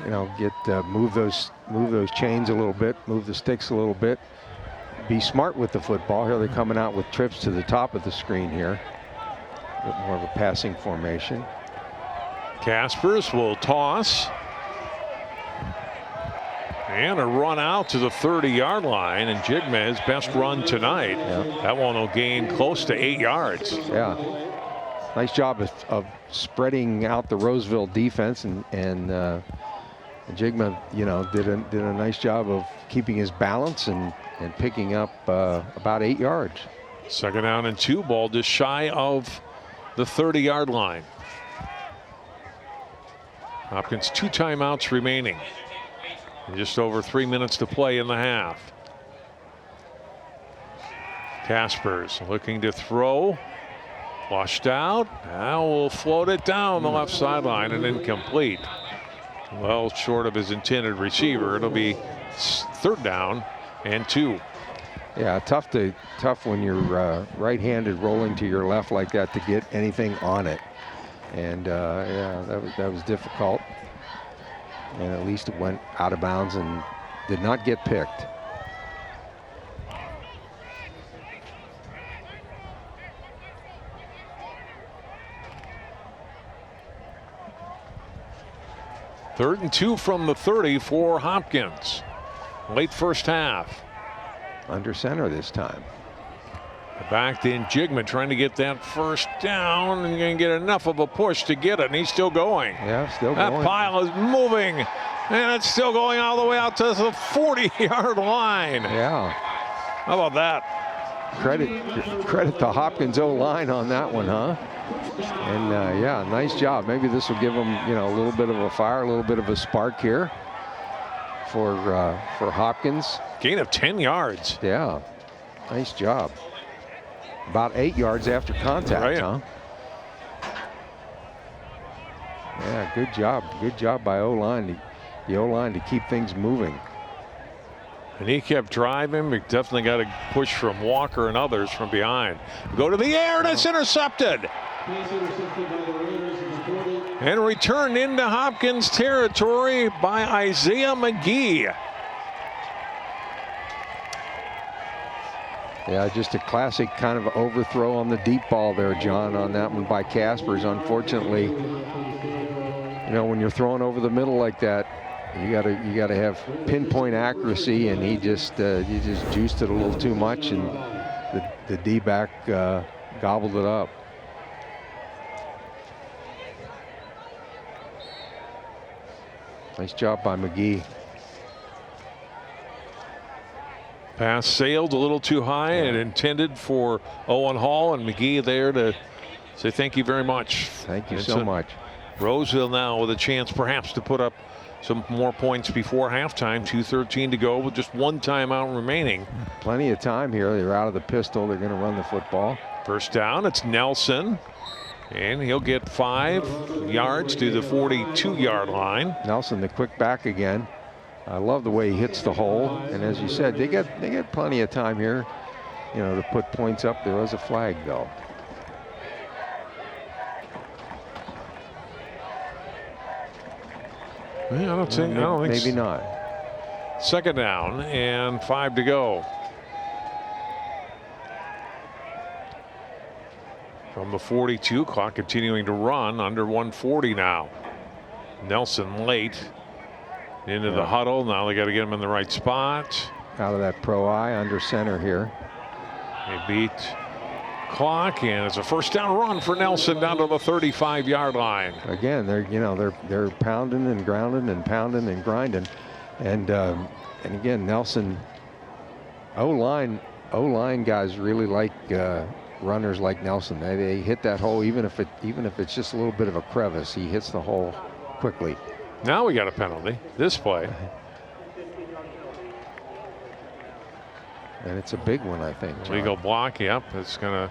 you know, get move those chains a little bit, move the sticks a little bit. Be smart with the football. Here they're coming out with trips to the top of the screen here. A bit more of a passing formation. Kaspers will toss. And a run out to the 30-yard line, and Jigma his best run tonight. Yeah. That one will gain close to 8 yards. Yeah. Nice job of spreading out the Roseville defense, and Jigma, you know, did a nice job of keeping his balance and picking up about 8 yards. 2nd down and 2, ball just shy of the 30-yard line. Hopkins 2 timeouts remaining. Just over 3 minutes to play in the half. Kaspers looking to throw. Washed out. Now we'll float it down the left sideline and incomplete. Well short of his intended receiver. It'll be 3rd down and 2. Yeah, tough when you're right-handed rolling to your left like that to get anything on it. And yeah, that was difficult. And at least it went out of bounds and did not get picked. Third and 2 from the 30 for Hopkins. Late first half. Under center this time. Back in Jigman trying to get that first down and going to get enough of a push to get it, and he's still going. Yeah, still going. That pile is moving, and it's still going all the way out to the 40-yard line. Yeah. How about that? Credit the Hopkins O-line on that one, huh? And yeah, nice job. Maybe this will give them, a little bit of a fire, a little bit of a spark here for Hopkins. Gain of 10 yards. Yeah, nice job. About 8 yards after contact, right. Huh? Yeah, good job. Good job by O-line. The O-line to keep things moving. And he kept driving. We definitely got a push from Walker and others from behind. Go to the air, and it's intercepted. And returned into Hopkins territory by Isaiah McGee. Yeah, just a classic kind of overthrow on the deep ball there, John, on that one by Caspers. Unfortunately, when you're throwing over the middle like that, you gotta have pinpoint accuracy, and he just juiced it a little too much, and the D-back gobbled it up. Nice job by McGee. Pass sailed a little too high and intended for Owen Hall, and McGee there to say thank you very much. Thank you so much. Roseville now with a chance perhaps to put up some more points before halftime. 2:13 to go with just one timeout remaining. Plenty of time here. They're out of the pistol. They're going to run the football. First down, it's Nelson. And he'll get 5 yards to the 42-yard line. Nelson, the quick back again. I love the way he hits the hole. And as you said, they get plenty of time here, to put points up. There was a flag, though. I don't think maybe not. Second down and 5 to go. From the 42, clock continuing to run, under 140 now. Nelson late into the huddle. Now they got to get him in the right spot. Out of that pro eye, under center here. They beat clock, and it's a first down run for Nelson down to the 35-yard line. Again, they're pounding and grounding and pounding and grinding, and again, Nelson, O-line guys really like runners like Nelson. They hit that hole even if it's just a little bit of a crevice. He hits the hole quickly. Now we got a penalty. This play. And it's a big one, I think, John. Legal block, yep. It's going to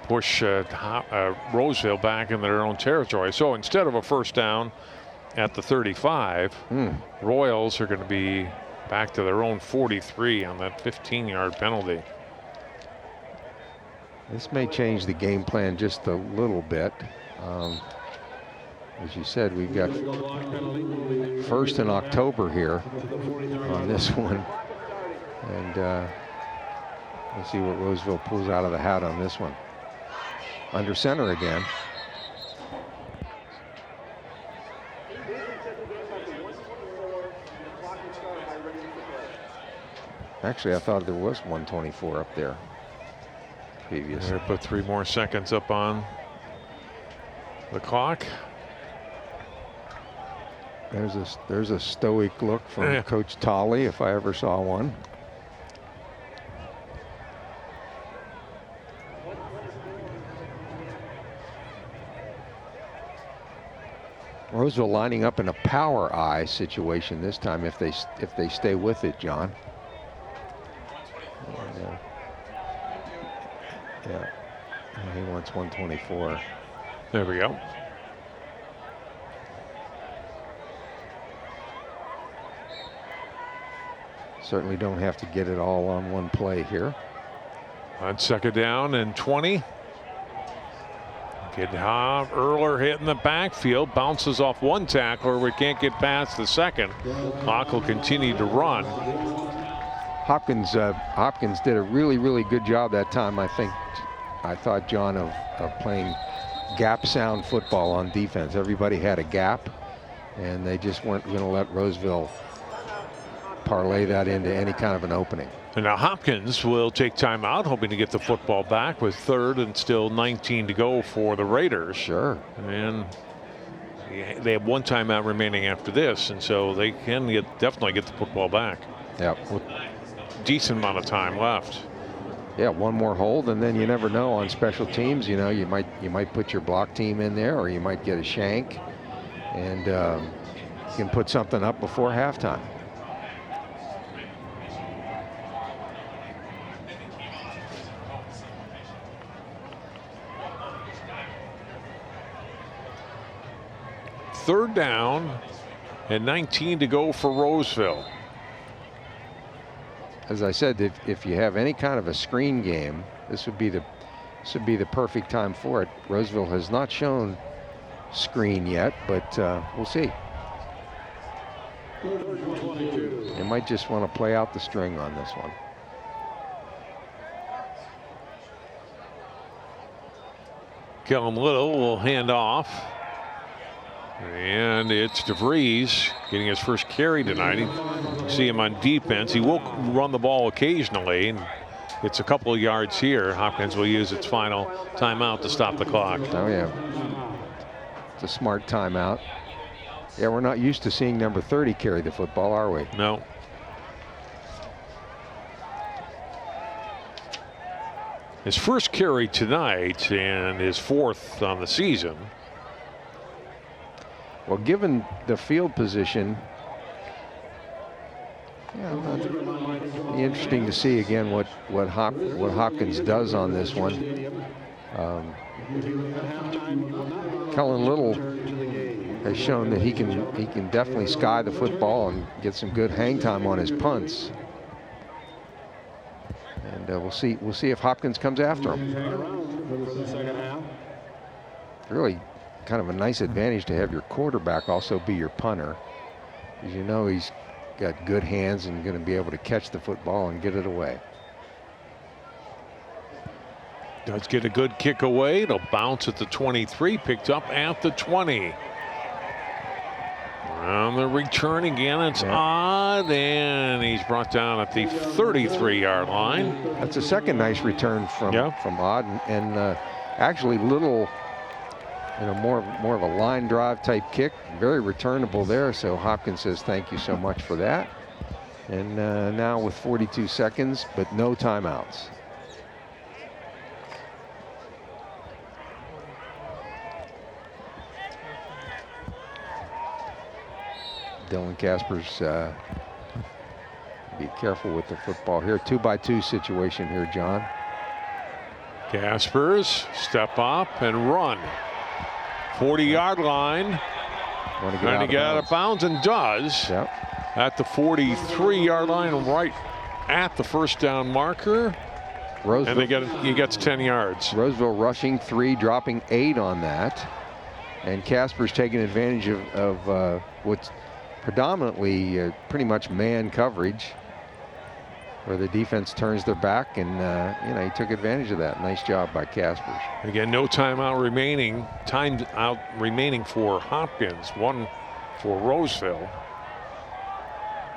push Roseville back into their own territory. So instead of a first down at the 35, Royals are going to be back to their own 43 on that 15-yard penalty. This may change the game plan just a little bit. As you said, we've got first in October here on this one. And we'll see what Roseville pulls out of the hat on this one. Under center again. Actually, I thought there was 124 up there previous. They put 3 more seconds up on the clock. There's a stoic look from Coach Tolley, if I ever saw one. Roseville lining up in a power eye situation this time if they stay with it, John. Yeah. He wants 124. There we go. Certainly don't have to get it all on one play here. On second down and 20. Kid Erler hit in the backfield, bounces off one tackler. We can't get past the second. Clock will continue to run. Hopkins did a really, really good job that time, I thought, John, of playing gap sound football on defense. Everybody had a gap, and they just weren't going to let Roseville parlay that into any kind of an opening. And now Hopkins will take time out, hoping to get the football back with third and still 19 to go for the Raiders. Sure. And they have one timeout remaining after this, and so they can definitely get the football back. Yep. With decent amount of time left. Yeah, one more hold, and then you never know on special teams. You know, you might put your block team in there, or you might get a shank, and you can put something up before halftime. Third down and 19 to go for Roseville. As I said, if you have any kind of a screen game, this would be the perfect time for it. Roseville has not shown screen yet, but we'll see. They might just want to play out the string on this one. Kellen Little will hand off. And it's DeVries getting his first carry tonight. You see him on defense. He will run the ball occasionally. And it's a couple of yards here. Hopkins will use its final timeout to stop the clock. Oh, yeah. It's a smart timeout. Yeah, we're not used to seeing number 30 carry the football, are we? No. His first carry tonight and his fourth on the season. Well, given the field position, yeah, it'll be interesting to see again what Hopkins does on this one. Kellen Little has shown that he can definitely sky the football and get some good hang time on his punts. And we'll see if Hopkins comes after him. Really kind of a nice advantage to have your quarterback also be your punter, because you know he's got good hands and going to be able to catch the football and get it away. Does get a good kick away. It'll bounce at the 23, picked up at the 20. On the return again, it's odd, and he's brought down at the 33-yard line. That's a second nice return from Odd, and actually Little, you know, more of a line drive type kick, very returnable there. So Hopkins says thank you so much for that. And now with 42 seconds, but no timeouts. Dylan Casper's be careful with the football here. 2-by-2 situation here, John. Caspers step up and run. 40-yard line. Trying to get out of bounds, and does. Yep. At the 43-yard line, right at the first down marker. Roseville, and he gets 10 yards. Roseville rushing 3, dropping 8 on that. And Casper's taking advantage of what's predominantly pretty much man coverage, where the defense turns their back, and you know, he took advantage of that. Nice job by Caspers. Again, no timeout remaining. Time out remaining for Hopkins, one for Roseville.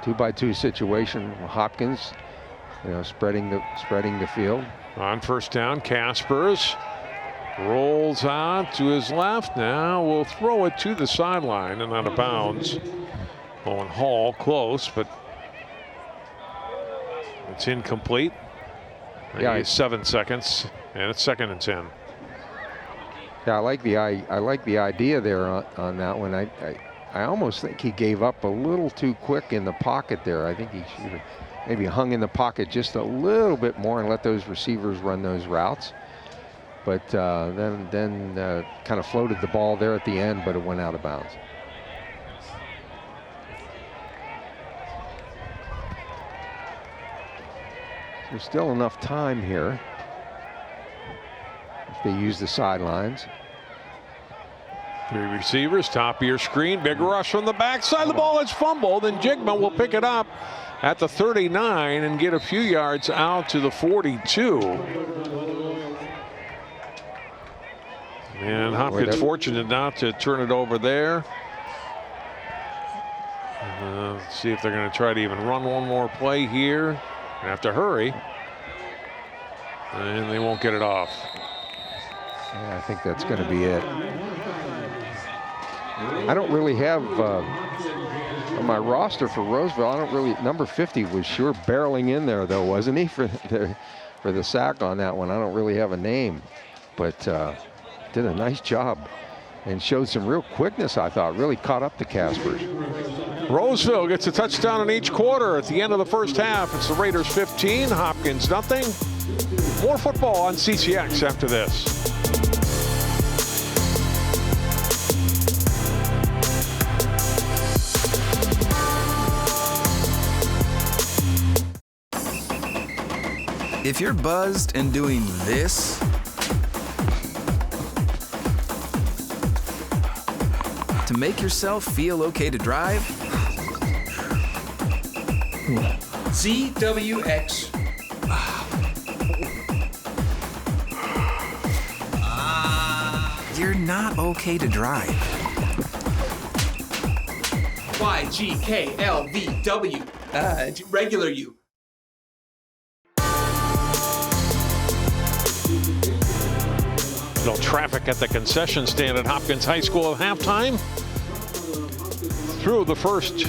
2-by-2 situation. Hopkins, you know, spreading the field. On first down, Caspers rolls out to his left. Now will throw it to the sideline and out of bounds. Owen Hall close, but it's incomplete. Yeah, 7 seconds, and it's 2nd and 10. Yeah, I like the idea there on that one. I almost think he gave up a little too quick in the pocket there. I think he should have maybe hung in the pocket just a little bit more and let those receivers run those routes. But then kind of floated the ball there at the end, but it went out of bounds. There's still enough time here if they use the sidelines. 3 receivers, top of your screen, big rush from the backside. The ball is fumbled, and Jigma will pick it up at the 39 and get a few yards out to the 42. And Hopkins fortunate not to turn it over there. Let's see if they're going to try to even run one more play here. Gonna have to hurry, and they won't get it off. Yeah, I think that's going to be it. I don't really have on my roster for Roseville. I don't really. Number 50 was sure barreling in there, though, wasn't he? for the sack on that one. I don't really have a name, but did a nice job and showed some real quickness, I thought. Really caught up to Caspers. Roseville gets a touchdown in each quarter. At the end of the first half, it's the Raiders 15, Hopkins nothing. More football on CCX after this. If you're buzzed and doing this, to make yourself feel okay to drive, ZWX. you're not okay to drive. YGKLVW. Regular you. No traffic at the concession stand at Hopkins High School at halftime. Through the first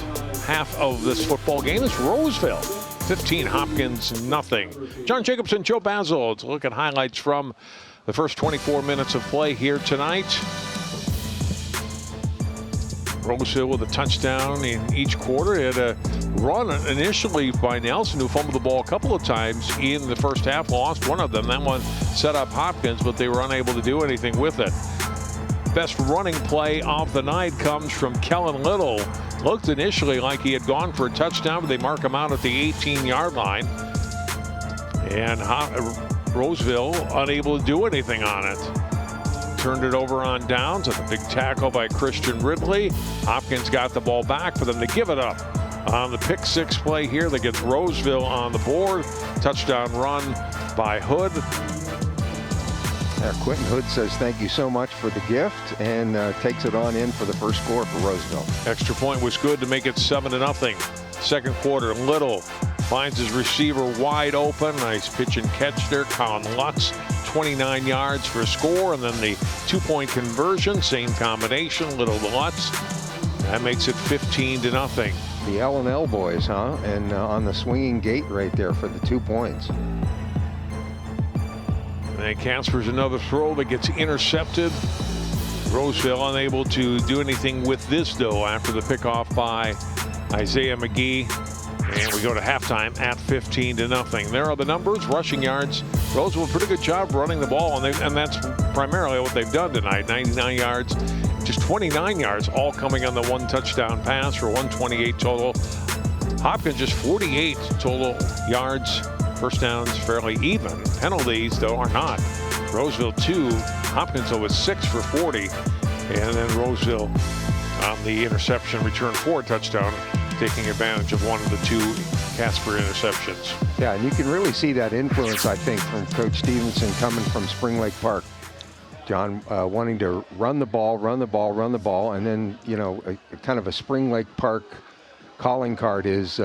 half of this football game, it's Roseville 15, Hopkins nothing. John Jacobson, Joe Basil. Let's look at highlights from the first 24 minutes of play here tonight. Roseville with a touchdown in each quarter. It had a run initially by Nelson, who fumbled the ball a couple of times in the first half, lost one of them. That one set up Hopkins, but they were unable to do anything with it. Best running play of the night comes from Kellen Little. Looked initially like he had gone for a touchdown, but they mark him out at the 18-yard line. And Roseville unable to do anything on it. Turned it over on downs with a big tackle by Christian Ridley. Hopkins got the ball back for them to give it up on the pick six play here that gets Roseville on the board. Touchdown run by Hood. Quentin Hood says thank you so much for the gift and takes it on in for the first score for Roseville. Extra point was good to make it 7-0. Second quarter, Little finds his receiver wide open. Nice pitch and catch there. Colin Lutz, 29 yards for a score, and then the 2-point conversion, same combination, Little to Lutz. That makes it 15-0. The L&L boys, huh? And on the swinging gate right there for the 2 points. And Casper's another throw that gets intercepted. Roseville unable to do anything with this, though, after the pickoff by Isaiah McGee. And we go to halftime at 15-0. There are the numbers. Rushing yards. Roseville, pretty good job running the ball, and that's primarily what they've done tonight. 99 yards, just 29 yards, all coming on the one touchdown pass for 128 total. Hopkins just 48 total yards. First downs fairly even. Penalties, though, are not. Roseville 2, Hopkins though was 6 for 40. And then Roseville on the interception return for a touchdown, taking advantage of one of the two Casper interceptions. Yeah, and you can really see that influence, I think, from Coach Stevenson coming from Spring Lake Park. John wanting to run the ball, and then, you know, a kind of a Spring Lake Park calling card is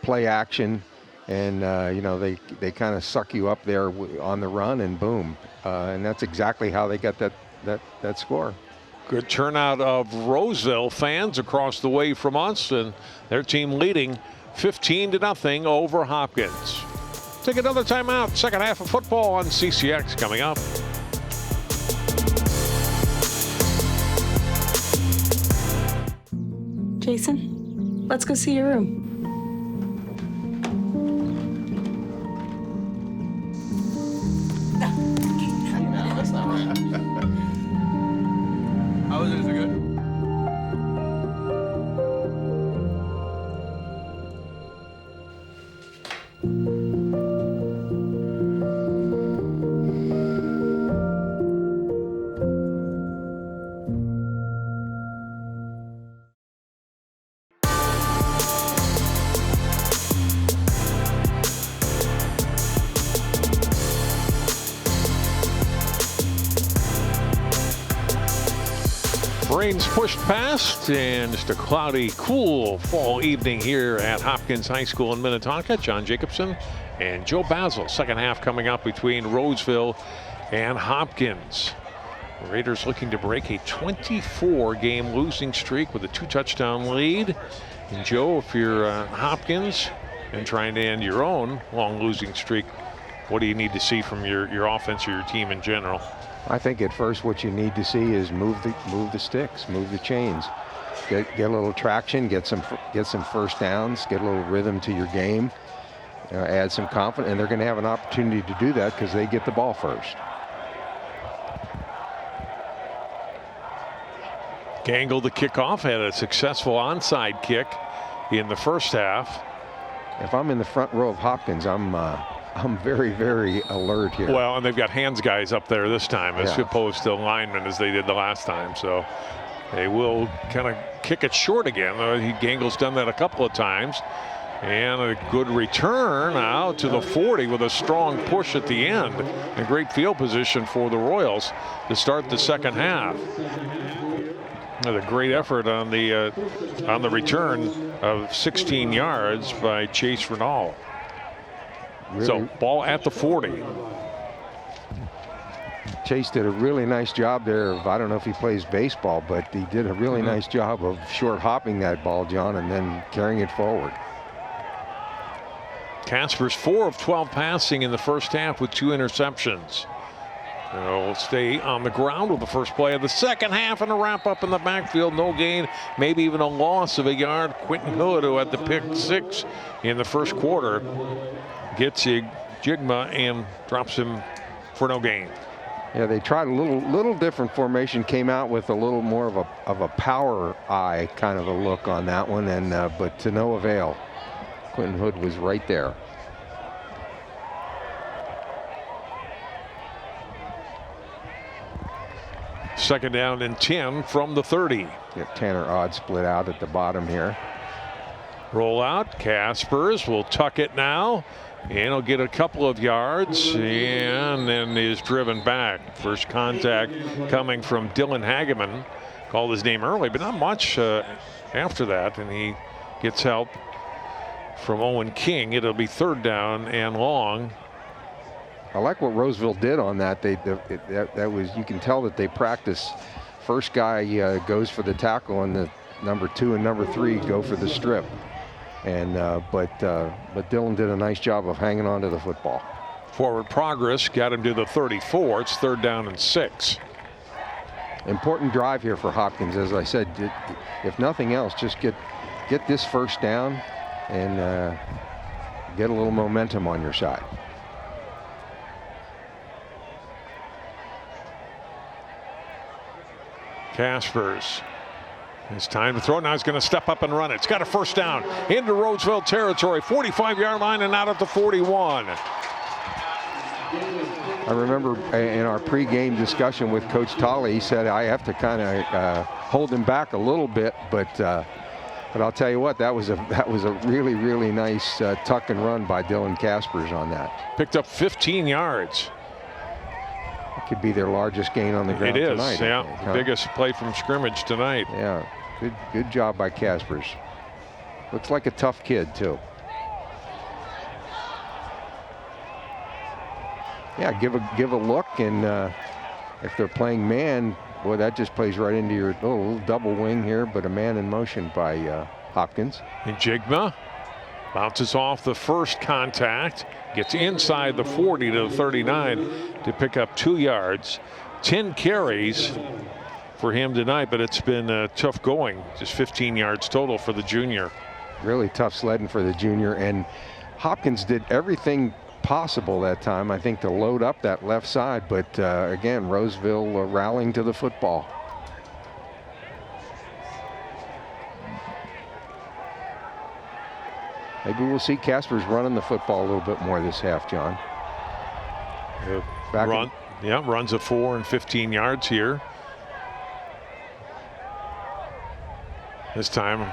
play action. And, you know, they kind of suck you up there on the run and boom. And that's exactly how they got that score. Good turnout of Roseville fans across the way from us, and their team leading 15-0 over Hopkins. Take another timeout. Second half of football on CCX coming up. Jason, let's go see your room. Rain's pushed past, and just a cloudy, cool fall evening here at Hopkins High School in Minnetonka. John Jacobson and Joe Basil. Second half coming up between Roseville and Hopkins. The Raiders looking to break a 24-game losing streak with a 2-touchdown lead. And Joe, if you're Hopkins and trying to end your own long losing streak, what do you need to see from your offense or your team in general? I think at first what you need to see is move the sticks, move the chains, get a little traction, get some first downs, get a little rhythm to your game, add some confidence, and they're going to have an opportunity to do that because they get the ball first. Gangle, the kickoff, had a successful onside kick in the first half. If I'm in the front row of Hopkins, I'm very, very alert here. Well, and they've got hands guys up there this time as opposed to linemen as they did the last time. So they will kind of kick it short again. Gangle's done that a couple of times. And a good return out to the 40 with a strong push at the end. A great field position for the Royals to start the second half. A great effort on the return of 16 yards by Chase Renall. Really? So ball at the 40. Chase did a really nice job there of, I don't know if he plays baseball, but he did a really nice job of short hopping that ball, John, and then carrying it forward. Casper's 4 of 12 passing in the first half with 2 interceptions. They'll stay on the ground with the first play of the second half and a wrap up in the backfield. No gain, maybe even a loss of a yard. Quentin Hood, who had the pick 6 in the first quarter, gets Jigma and drops him for no gain. Yeah, they tried a little different formation, came out with a little more of a power eye kind of a look on that one, and but to no avail. Quentin Hood was right there. Second down and 10 from the 30. Get Tanner Odd split out at the bottom here. Roll out. Caspers will tuck it now. And he'll get a couple of yards and then is driven back. First contact coming from Dylan Hageman. Called his name early, but not much after that. And he gets help from Owen King. It'll be third down and long. I like what Roseville did on that. That was, you can tell that they practice. First guy goes for the tackle, and the number 2 and number 3 go for the strip. And but Dylan did a nice job of hanging on to the football. Forward progress got him to the 34. It's third down and 6. Important drive here for Hopkins, as I said. If nothing else, just get this first down and get a little momentum on your side. Caspers. It's time to throw. Now he's going to step up and run it. It's got a first down into Roseville territory. 45-yard line and out at the 41. I remember in our pregame discussion with Coach Tolley, he said I have to kind of hold him back a little bit, but I'll tell you what, that was a really, really nice tuck and run by Dylan Caspers on that. Picked up 15 yards. It could be their largest gain on the ground tonight. It is, yeah. Huh? Biggest play from scrimmage tonight. Yeah, good job by Caspers. Looks like a tough kid too. Yeah, give a look, and if they're playing man, boy, that just plays right into your little double wing here, but a man in motion by Hopkins. And Jigma bounces off the first contact, gets inside the 40 to the 39 to pick up 2 yards. 10 carries for him tonight, but it's been tough going. Just 15 yards total for the junior. Really tough sledding for the junior, and Hopkins did everything possible that time, I think, to load up that left side, but again, Roseville rallying to the football. Maybe we'll see Caspers running the football a little bit more this half, John. Runs a 4 and 15 yards here. This time,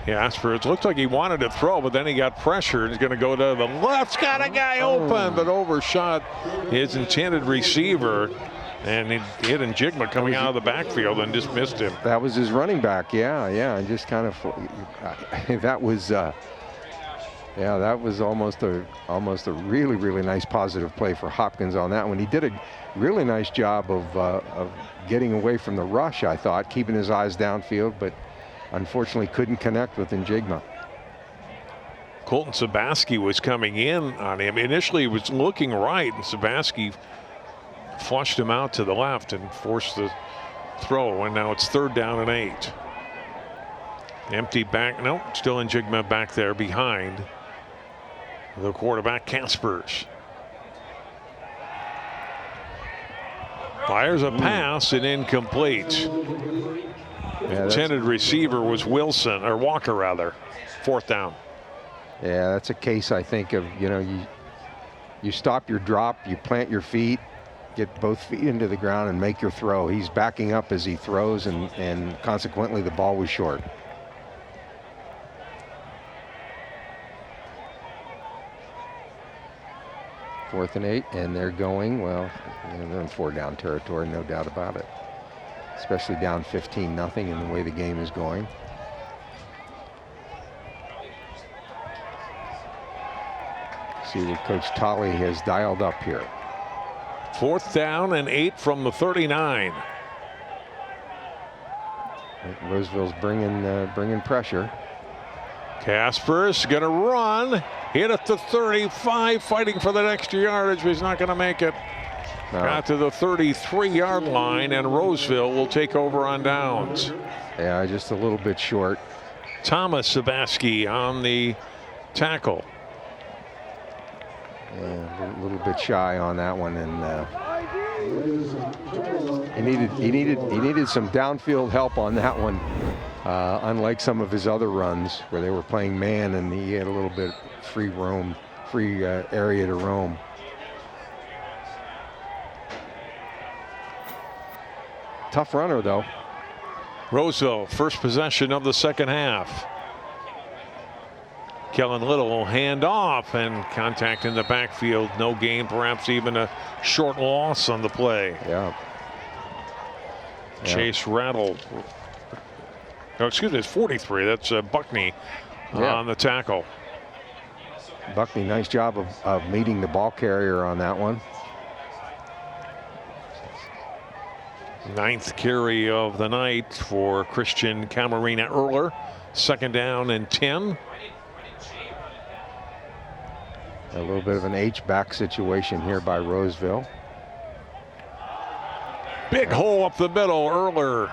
Caspers looked like he wanted to throw, but then he got pressured. He's going to go to the left. Got a guy open, but overshot his intended receiver. And he hit Jigma coming out of the backfield and just missed him. That was his running back, yeah, and just kind of that was almost a really, really nice positive play for Hopkins on that one. He did a really nice job of getting away from the rush, I thought, keeping his eyes downfield, but unfortunately couldn't connect with Njigma. Colton Sabaski was coming in on him. Initially, he was looking right, and Sabaski flushed him out to the left and forced the throw, and now it's 3rd down and 8. Empty back, no, still in Jigma back there behind the quarterback, Caspers. Fires a pass and incomplete. Yeah, Intended receiver was Wilson, or Walker rather. 4th down. Yeah, that's a case, I think, of, you stop your drop, you plant your feet, get both feet into the ground and make your throw. He's backing up as he throws, and consequently the ball was short. Fourth and 8, and they're going, well, they're in 4-down territory, no doubt about it. Especially down 15-0 in the way the game is going. See what Coach Tolley has dialed up here. 4th down and 8 from the 39. Roseville's bringing pressure. Caspers gonna run, hit at the 35, fighting for that extra yardage, but he's not gonna make it. No. Got to the 33-yard line, and Roseville will take over on downs. Yeah, just a little bit short. Thomas Sabaski on the tackle. Yeah, a little bit shy on that one, and he needed some downfield help on that one. Unlike some of his other runs where they were playing man and he had a little bit free area to roam. Tough runner though. Roseville, first possession of the second half. Kellen Little will hand off, and contact in the backfield. No gain, perhaps even a short loss on the play. Yeah. Chase Rattle. Oh, excuse me, it's 43. That's Buckney on the tackle. Buckney, nice job of meeting the ball carrier on that one. 9th carry of the night for Christian Camarena Erler. 2nd down and 10. A little bit of an H-back situation here by Roseville. Big hole up the middle. Erler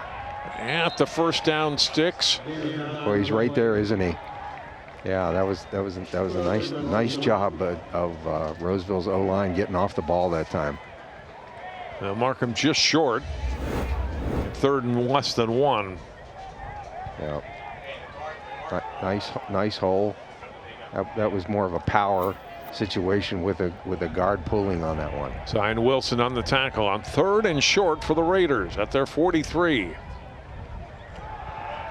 at the first down sticks. Boy, he's right there, isn't he? Yeah, that was a nice job of Roseville's O-line getting off the ball that time. They'll mark him just short. 3rd and less than 1. Yeah. Nice hole. That was more of a power situation with a guard pulling on that one. Zion Wilson on the tackle on 3rd and short for the Raiders at their 43.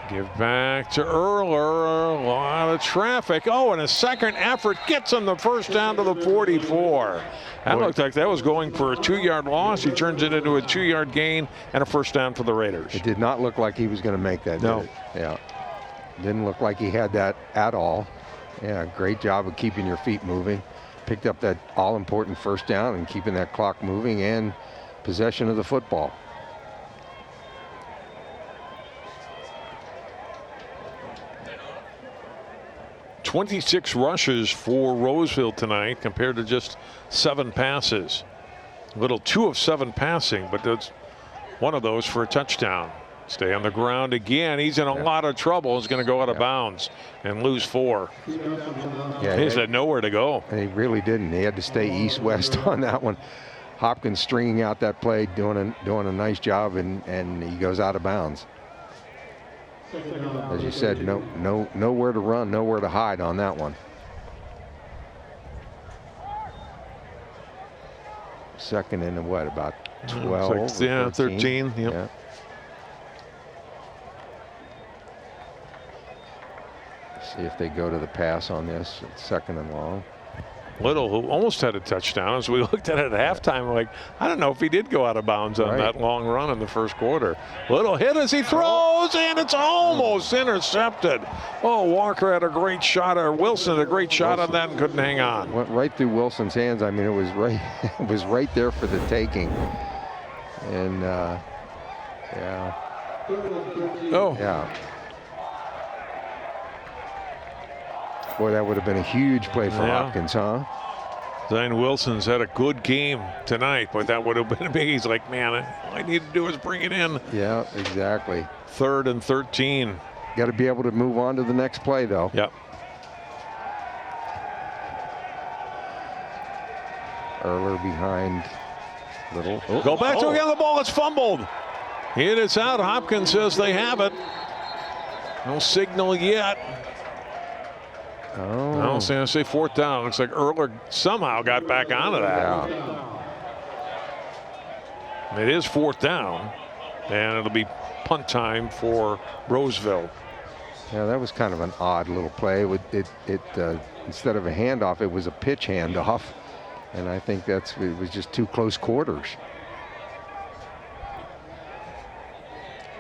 Give back to Erler. A lot of traffic. Oh, and a second effort gets him the first down to the 44. That looked like that was going for a 2-yard loss. He turns it into a 2-yard gain and a first down for the Raiders. It did not look like he was going to make that. No. Did it? Yeah. Didn't look like he had that at all. Yeah, great job of keeping your feet moving. Picked up that all-important first down and keeping that clock moving and possession of the football. .26 rushes for Roseville tonight compared to just 7 passes. Little 2 of 7 passing, but that's one of those for a touchdown. Stay on the ground again. He's in a lot of trouble. He's going to go out of bounds and lose 4. Yeah, He's had nowhere to go. And he really didn't. He had to stay east-west on that one. Hopkins stringing out that play, doing a nice job, and he goes out of bounds. As you said, nowhere to run, nowhere to hide on that one. 2nd and what, about 12? Like, yeah, 13. Yep. Yeah. See if they go to the pass on this. It's 2nd and long. Little, who almost had a touchdown, as we looked at it at halftime, like, I don't know if he did go out of bounds on that long run in the first quarter. Little hit as he throws, and it's almost intercepted. Oh, Walker had a great shot, or Wilson had a great shot on that and couldn't hang on. Went right through Wilson's hands. I mean, it was right, it was right there for the taking. And yeah. Oh. Yeah. Boy, that would have been a huge play for Hopkins, huh? Zion Wilson's had a good game tonight, but that would have been big. He's like, man, all I need to do is bring it in. Yeah, exactly. 3rd and 13. Got to be able to move on to the next play, though. Yep. Erler behind Little. Oh, Go back to again. The ball is fumbled. It is out. Hopkins says they have it. No signal yet. Oh. I don't say 4th down. Looks like Erler somehow got back onto that. Yeah. It is 4th down, and it'll be punt time for Roseville. Yeah, that was kind of an odd little play. Instead of a handoff, it was a pitch handoff, and I think it was just 2 close quarters.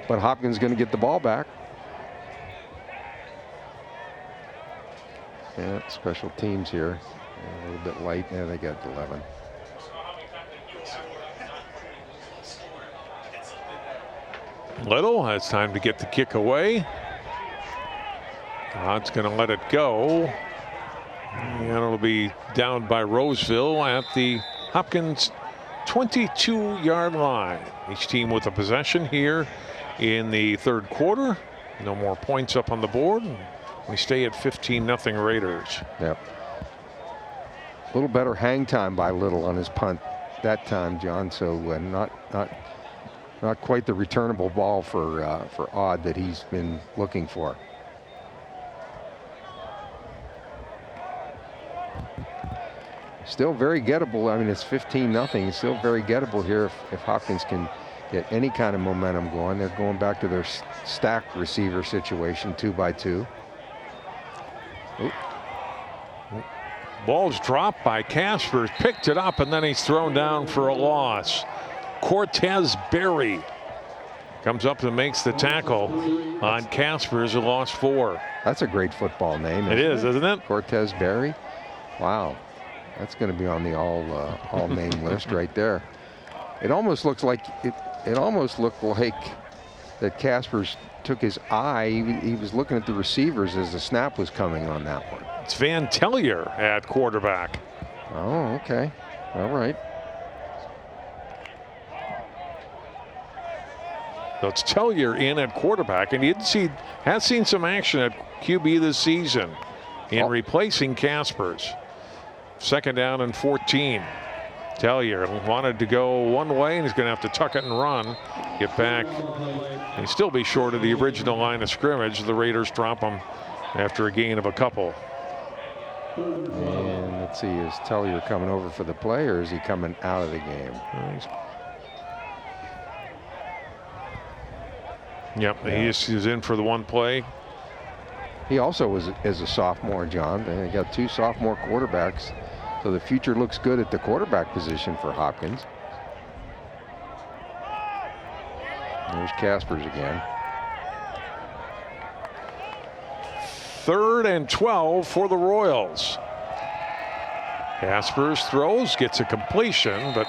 But Hopkins going to get the ball back. Yeah, special teams here. A little bit light. Yeah, they got 11. Little has time to get the kick away. Todd's going to let it go. And it'll be down by Roseville at the Hopkins 22-yard line. Each team with a possession here in the 3rd quarter. No more points up on the board. We stay at 15-0 Raiders. Yep. A little better hang time by Little on his punt that time, John. So not quite the returnable ball for Odd that he's been looking for. Still very gettable. I mean, it's 15-0. It's still very gettable here if Hopkins can get any kind of momentum going. They're going back to their stacked receiver situation, 2-by-2. Oop. Ball's dropped by Caspers, picked it up, and then he's thrown down for a loss. Cortez Berry comes up and makes the tackle on Caspers, who lost 4. That's a great football name. Isn't it? Cortez Berry. Wow. That's going to be on the all name list right there. It almost looks like it almost looked like that Caspers took his eye. He was looking at the receivers as the snap was coming on that one. It's Van Tellier at quarterback. Oh, okay. All right. So it's Tellier in at quarterback, and has seen some action at QB this season in replacing Caspers. 2nd down and 14. Tellier wanted to go one way, and he's going to have to tuck it and run. Get back. And still be short of the original line of scrimmage. The Raiders drop him after a gain of a couple. And let's see, is Tellier coming over for the play, or is he coming out of the game? Yep, he's in for the one play. He also is a sophomore, John. They got 2 sophomore quarterbacks. So the future looks good at the quarterback position for Hopkins. There's Caspers again. 3rd and 12 for the Royals. Caspers throws, gets a completion, but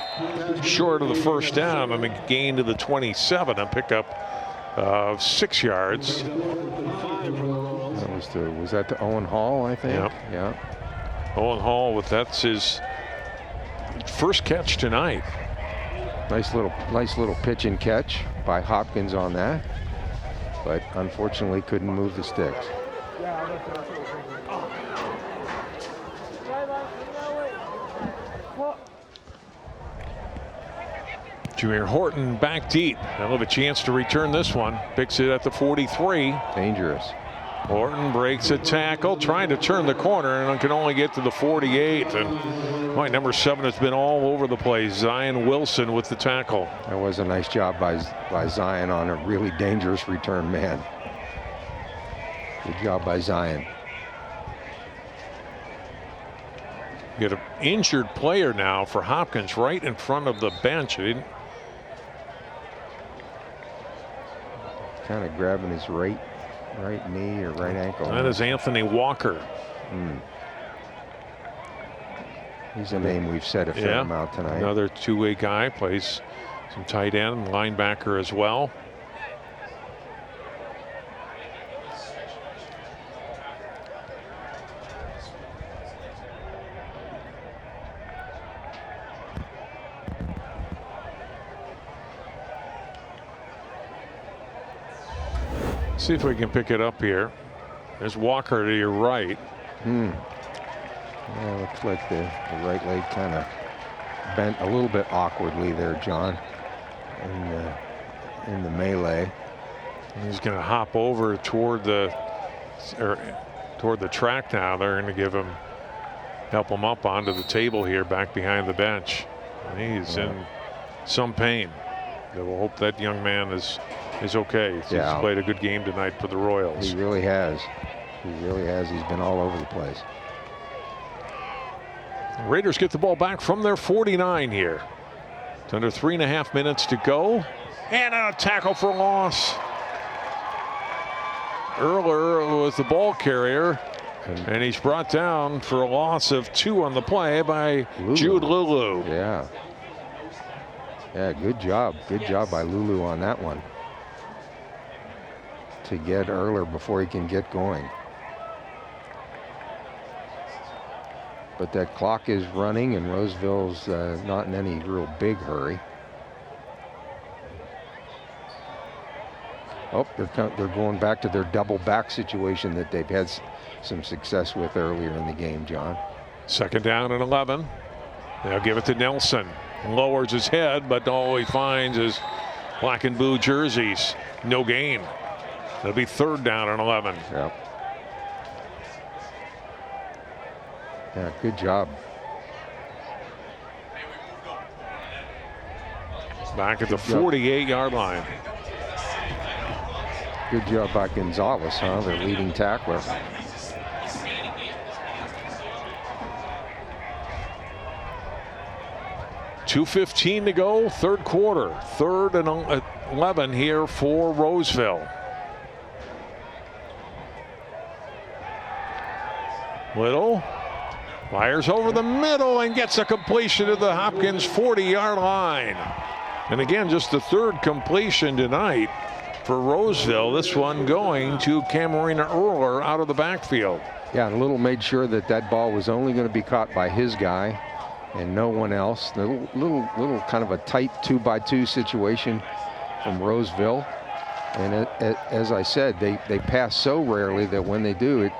short of the 1st down, and a gain to the 27, a pickup of 6 yards. Was that to Owen Hall, I think? Yep. Yeah. Owen Hall, that's his first catch tonight. Nice little pitch and catch by Hopkins on that, but unfortunately couldn't move the sticks. Jameer Horton back deep. He'll have a chance to return this one. Picks it at the 43. Dangerous. Horton breaks a tackle, trying to turn the corner, and can only get to the 48. And number 7 has been all over the place. Zion Wilson with the tackle. That was a nice job by Zion on a really dangerous return man. Good job by Zion. Get an injured player now for Hopkins right in front of the bench. Kind of grabbing his right knee or right ankle. That is Anthony Walker. He's a name we've said a fair amount tonight. Another 2-way guy, plays some tight end, linebacker as well. see if we can pick it up here. There's Walker to your right. Yeah, looks like the right leg kind of bent a little bit awkwardly there, John, in the melee. He's going to hop over toward the track now. They're going to help him up onto the table here, back behind the bench. And he's in some pain. We'll hope that young man is okay. He's played a good game tonight for the Royals. He really has. He really has. He's been all over the place. Raiders get the ball back from their 49 here. It's under 3.5 minutes to go. And a tackle for loss. Erler was the ball carrier. And he's brought down for a loss of 2 on the play by Jude Lulu. Yeah. Yeah, good job. Good job by Lulu on that one. To get Erler before he can get going. But that clock is running, and Roseville's not in any real big hurry. Oh, they're going back to their double back situation that they've had some success with earlier in the game, John. 2nd down and 11. They'll give it to Nelson. Lowers his head, but all he finds is black and blue jerseys. No gain. It'll be 3rd down and 11. Yep. Yeah, good job. Back at the 48-yard line. Good job by Gonzalez, huh? Their leading tackler. $2:15 to go, 3rd quarter. 3rd and 11 here for Roseville. Little fires over the middle and gets a completion to the Hopkins 40-yard line. And again, just the 3rd completion tonight for Roseville. This one going to Cameron Erler out of the backfield. Yeah, and Little made sure that ball was only going to be caught by his guy and no one else. The little kind of a tight 2-by-2 situation from Roseville. And as I said, they pass so rarely that when they do it,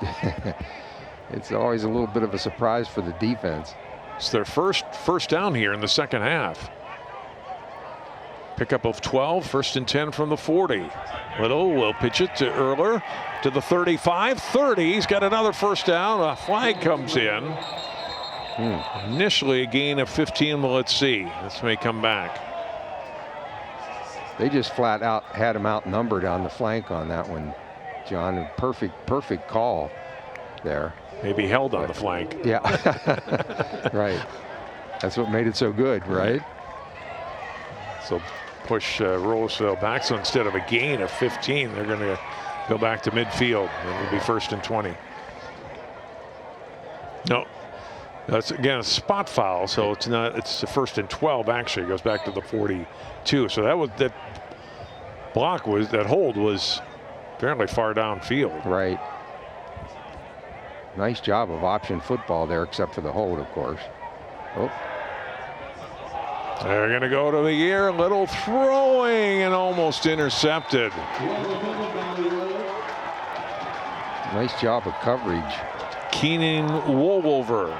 it's always a little bit of a surprise for the defense. It's their first down here in the 2nd half. Pickup of 12, 1st and 10 from the 40. Little will pitch it to Erler to the 35, 30. He's got another 1st down. A flag comes in. Initially a gain of 15. Well, let's see. This may come back. They just flat out had him outnumbered on the flank on that one, John. Perfect call there. Maybe held on the flank. Yeah. Right. That's what made it so good, right? So push Roseville back. So instead of a gain of 15, they're going to go back to midfield. And it'll be 1st and 20. No. That's again a spot foul, so it's not. It's the 1st and 12. Actually, it goes back to the 42. So that hold was apparently far downfield. Right. Nice job of option football there, except for the hold, of course. Oh. They're going to go to the air. Little throwing and almost intercepted. Nice job of coverage. Keenan Woolover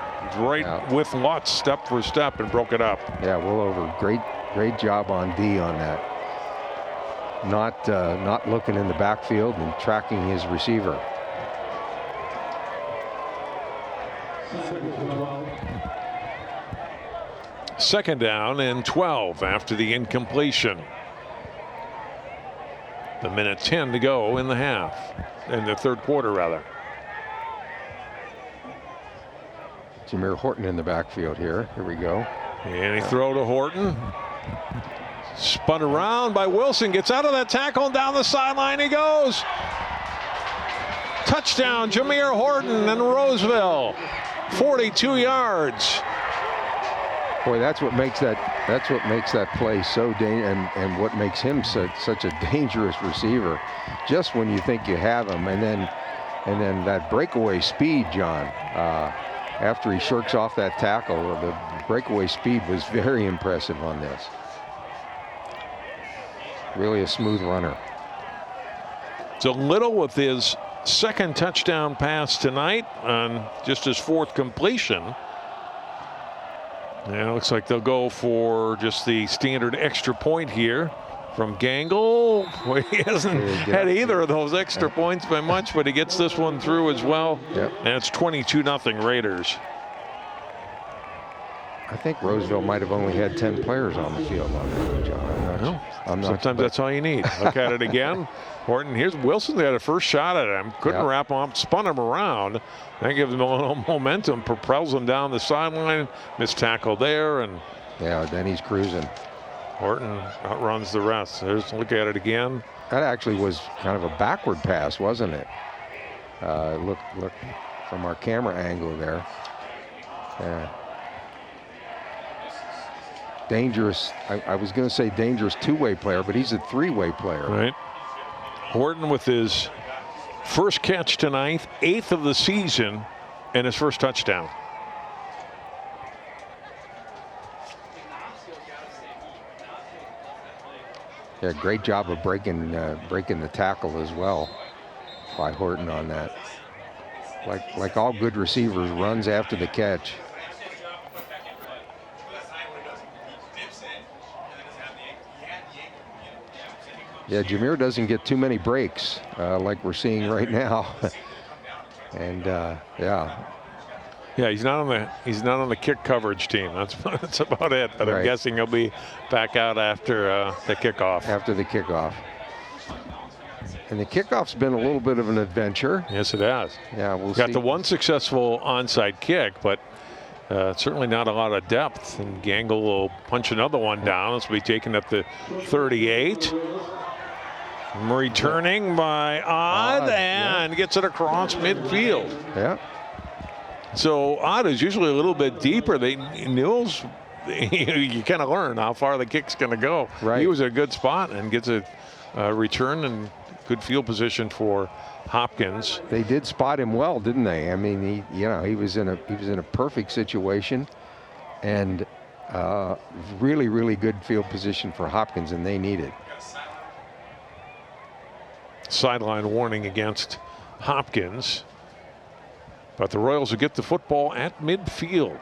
with Lutz step for step and broke it up. Yeah, Woolover, great job on D on that. Not looking in the backfield and tracking his receiver. Second down and 12 after the incompletion. The minute 10 to go in the half, in the 3rd quarter rather. Jameer Horton in the backfield here. Here we go. And he throw to Horton. Spun around by Wilson. Gets out of that tackle and down the sideline he goes. Touchdown, Jameer Horton and Roseville. 42 yards. Boy, that's what makes that play so dangerous, and what makes him such a dangerous receiver. Just when you think you have him, and then that breakaway speed, John. After he shirks off that tackle, the breakaway speed was very impressive on this. Really a smooth runner. So Little with his second touchdown pass tonight on just his 4th completion. Yeah, looks like they'll go for just the standard extra point here from Gangle. Well, he hasn't had either of those extra points by much, but he gets this one through as well. Yep. And it's 22-0 Raiders. I think Roseville might have only had 10 players on the field on that, John. Sometimes that's all you need. Look at it again. Horton, here's Wilson. They had a first shot at him. Couldn't wrap him up, spun him around. That gives him a little momentum, propels him down the sideline. Missed tackle there. And yeah, then he's cruising. Horton outruns the rest. Look at it again. That actually was kind of a backward pass, wasn't it? Look from our camera angle there. Yeah. Dangerous. I was going to say dangerous two-way player, but he's a three-way player. Right. Horton with his first catch tonight, 8th of the season, and his first touchdown. Yeah, great job of breaking the tackle as well by Horton on that. Like all good receivers, runs after the catch. Yeah, Jameer doesn't get too many breaks like we're seeing right now. And yeah, he's not on the kick coverage team. That's about it. But I'm guessing he'll be back out after the kickoff. After the kickoff. And the kickoff's been a little bit of an adventure. Yes, it has. Yeah, we'll got see. the one successful onside kick, but certainly not a lot of depth. And Gangle will punch another one down. This will be taken at the 38. Returning by Odd and gets it across midfield. Yeah. So Odd is usually a little bit deeper. Newell's, you kind of learn how far the kick's going to go. Right. He was in a good spot and gets a return and good field position for Hopkins. They did spot him well, didn't they? I mean, he was in a perfect situation, and really, really good field position for Hopkins, and they need it. Sideline warning against Hopkins. But the Royals will get the football at midfield.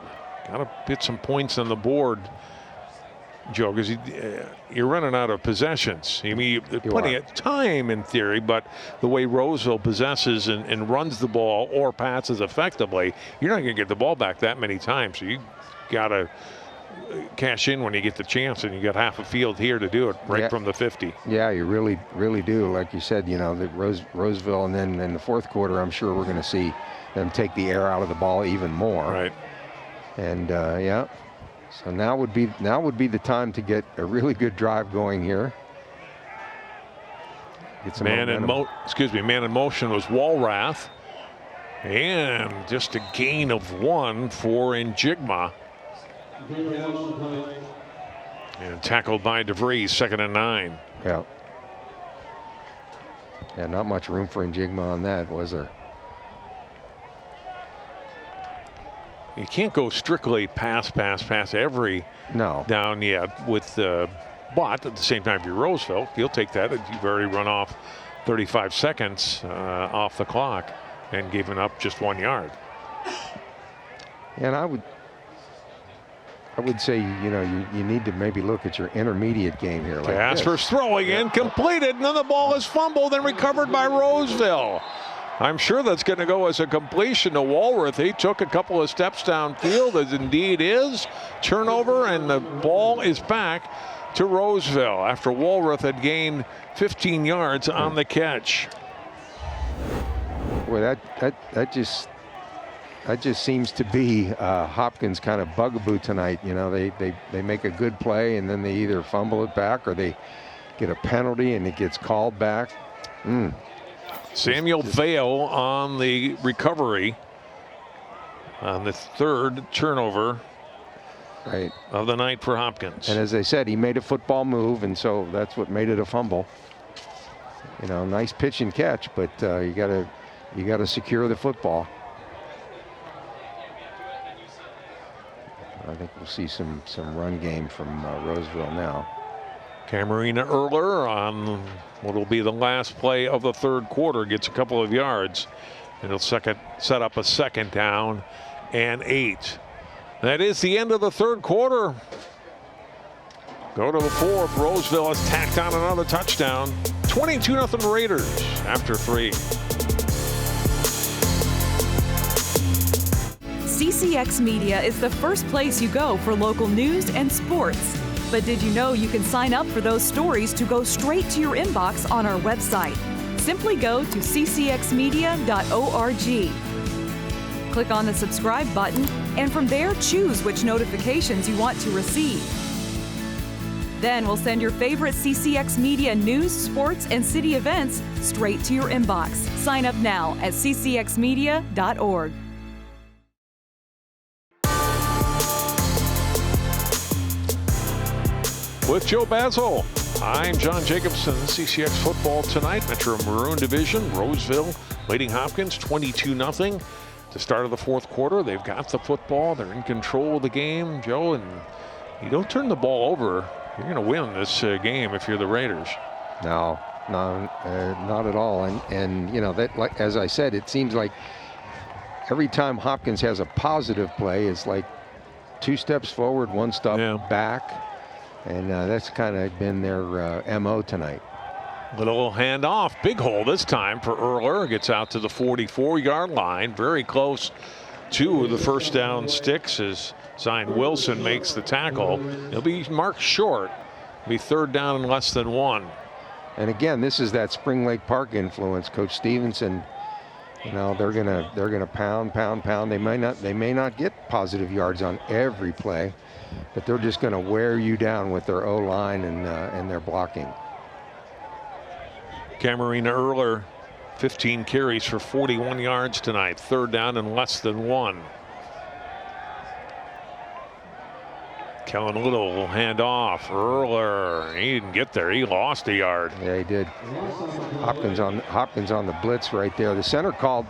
Got to put some points on the board, Joe, because you're running out of possessions. I mean, there's plenty of time in theory, but the way Roseville possesses and runs the ball or passes effectively, you're not going to get the ball back that many times. So you got to cash in when you get the chance, and you got half a field here to do it from the 50. Yeah, you really, really do. Like you said, the Roseville, and then in the fourth quarter, I'm sure we're going to see them take the air out of the ball even more. Right. And so now would be the time to get a really good drive going here. Get some man in motion was Walrath, and just a gain of 1 for Njigma. And tackled by DeVries, 2nd and 9. Yeah. Yeah, not much room for Njigma on that, was there? You can't go strictly pass every down yet with but at the same time, if you're Roseville, you'll take that. You've already run off 35 seconds off the clock and given up just 1 yard. And I would say, you need to maybe look at your intermediate game here. Like Pass for throwing in, completed, and then the ball is fumbled and recovered by Roseville. I'm sure that's going to go as a completion to Walrath. He took a couple of steps downfield, as indeed is. Turnover, and the ball is back to Roseville after Walrath had gained 15 yards on the catch. Boy, that just seems to be Hopkins' kind of bugaboo tonight. They make a good play, and then they either fumble it back or they get a penalty and it gets called back. Samuel Vale on the recovery on the 3rd turnover of the night for Hopkins. And as I said, he made a football move, and so that's what made it a fumble. Nice pitch and catch, but you gotta secure the football. I think we'll see some run game from Roseville now. Camarina Erler on what will be the last play of the third quarter gets a couple of yards. It'll set up a 2nd down and 8. That is the end of the third quarter. Go to the fourth. Roseville has tacked on another touchdown. 22-0 Raiders after 3. CCX Media is the first place you go for local news and sports. But did you know you can sign up for those stories to go straight to your inbox on our website? Simply go to ccxmedia.org. Click on the subscribe button, and from there choose which notifications you want to receive. Then we'll send your favorite CCX Media news, sports, and city events straight to your inbox. Sign up now at ccxmedia.org. With Joe Basil, I'm John Jacobson. CCX football tonight, Metro Maroon Division, Roseville leading Hopkins 22-0. The start of the fourth quarter, they've got the football. They're in control of the game, Joe, and you don't turn the ball over, you're going to win this game if you're the Raiders. No, not at all. And you know, that, like as I said, it seems like every time Hopkins has a positive play, it's like 2 steps forward, 1 step back. And that's kind of been their MO tonight. Little handoff, big hole this time for Erler. Gets out to the 44-yard line, very close to the first down sticks as Zion Wilson makes the tackle. He'll be marked short. It'll be 3rd down and less than 1. And again, this is that Spring Lake Park influence. Coach Stevenson, you know, they're gonna pound. They may not get positive yards on every play, but they're just going to wear you down with their O-line and their blocking. Camarina Erler, 15 carries for 41 yards tonight. 3rd down and less than 1. Kellen Little will hand off. Erler, he didn't get there. He lost a yard. Yeah, he did. Hopkins on the blitz right there. The center called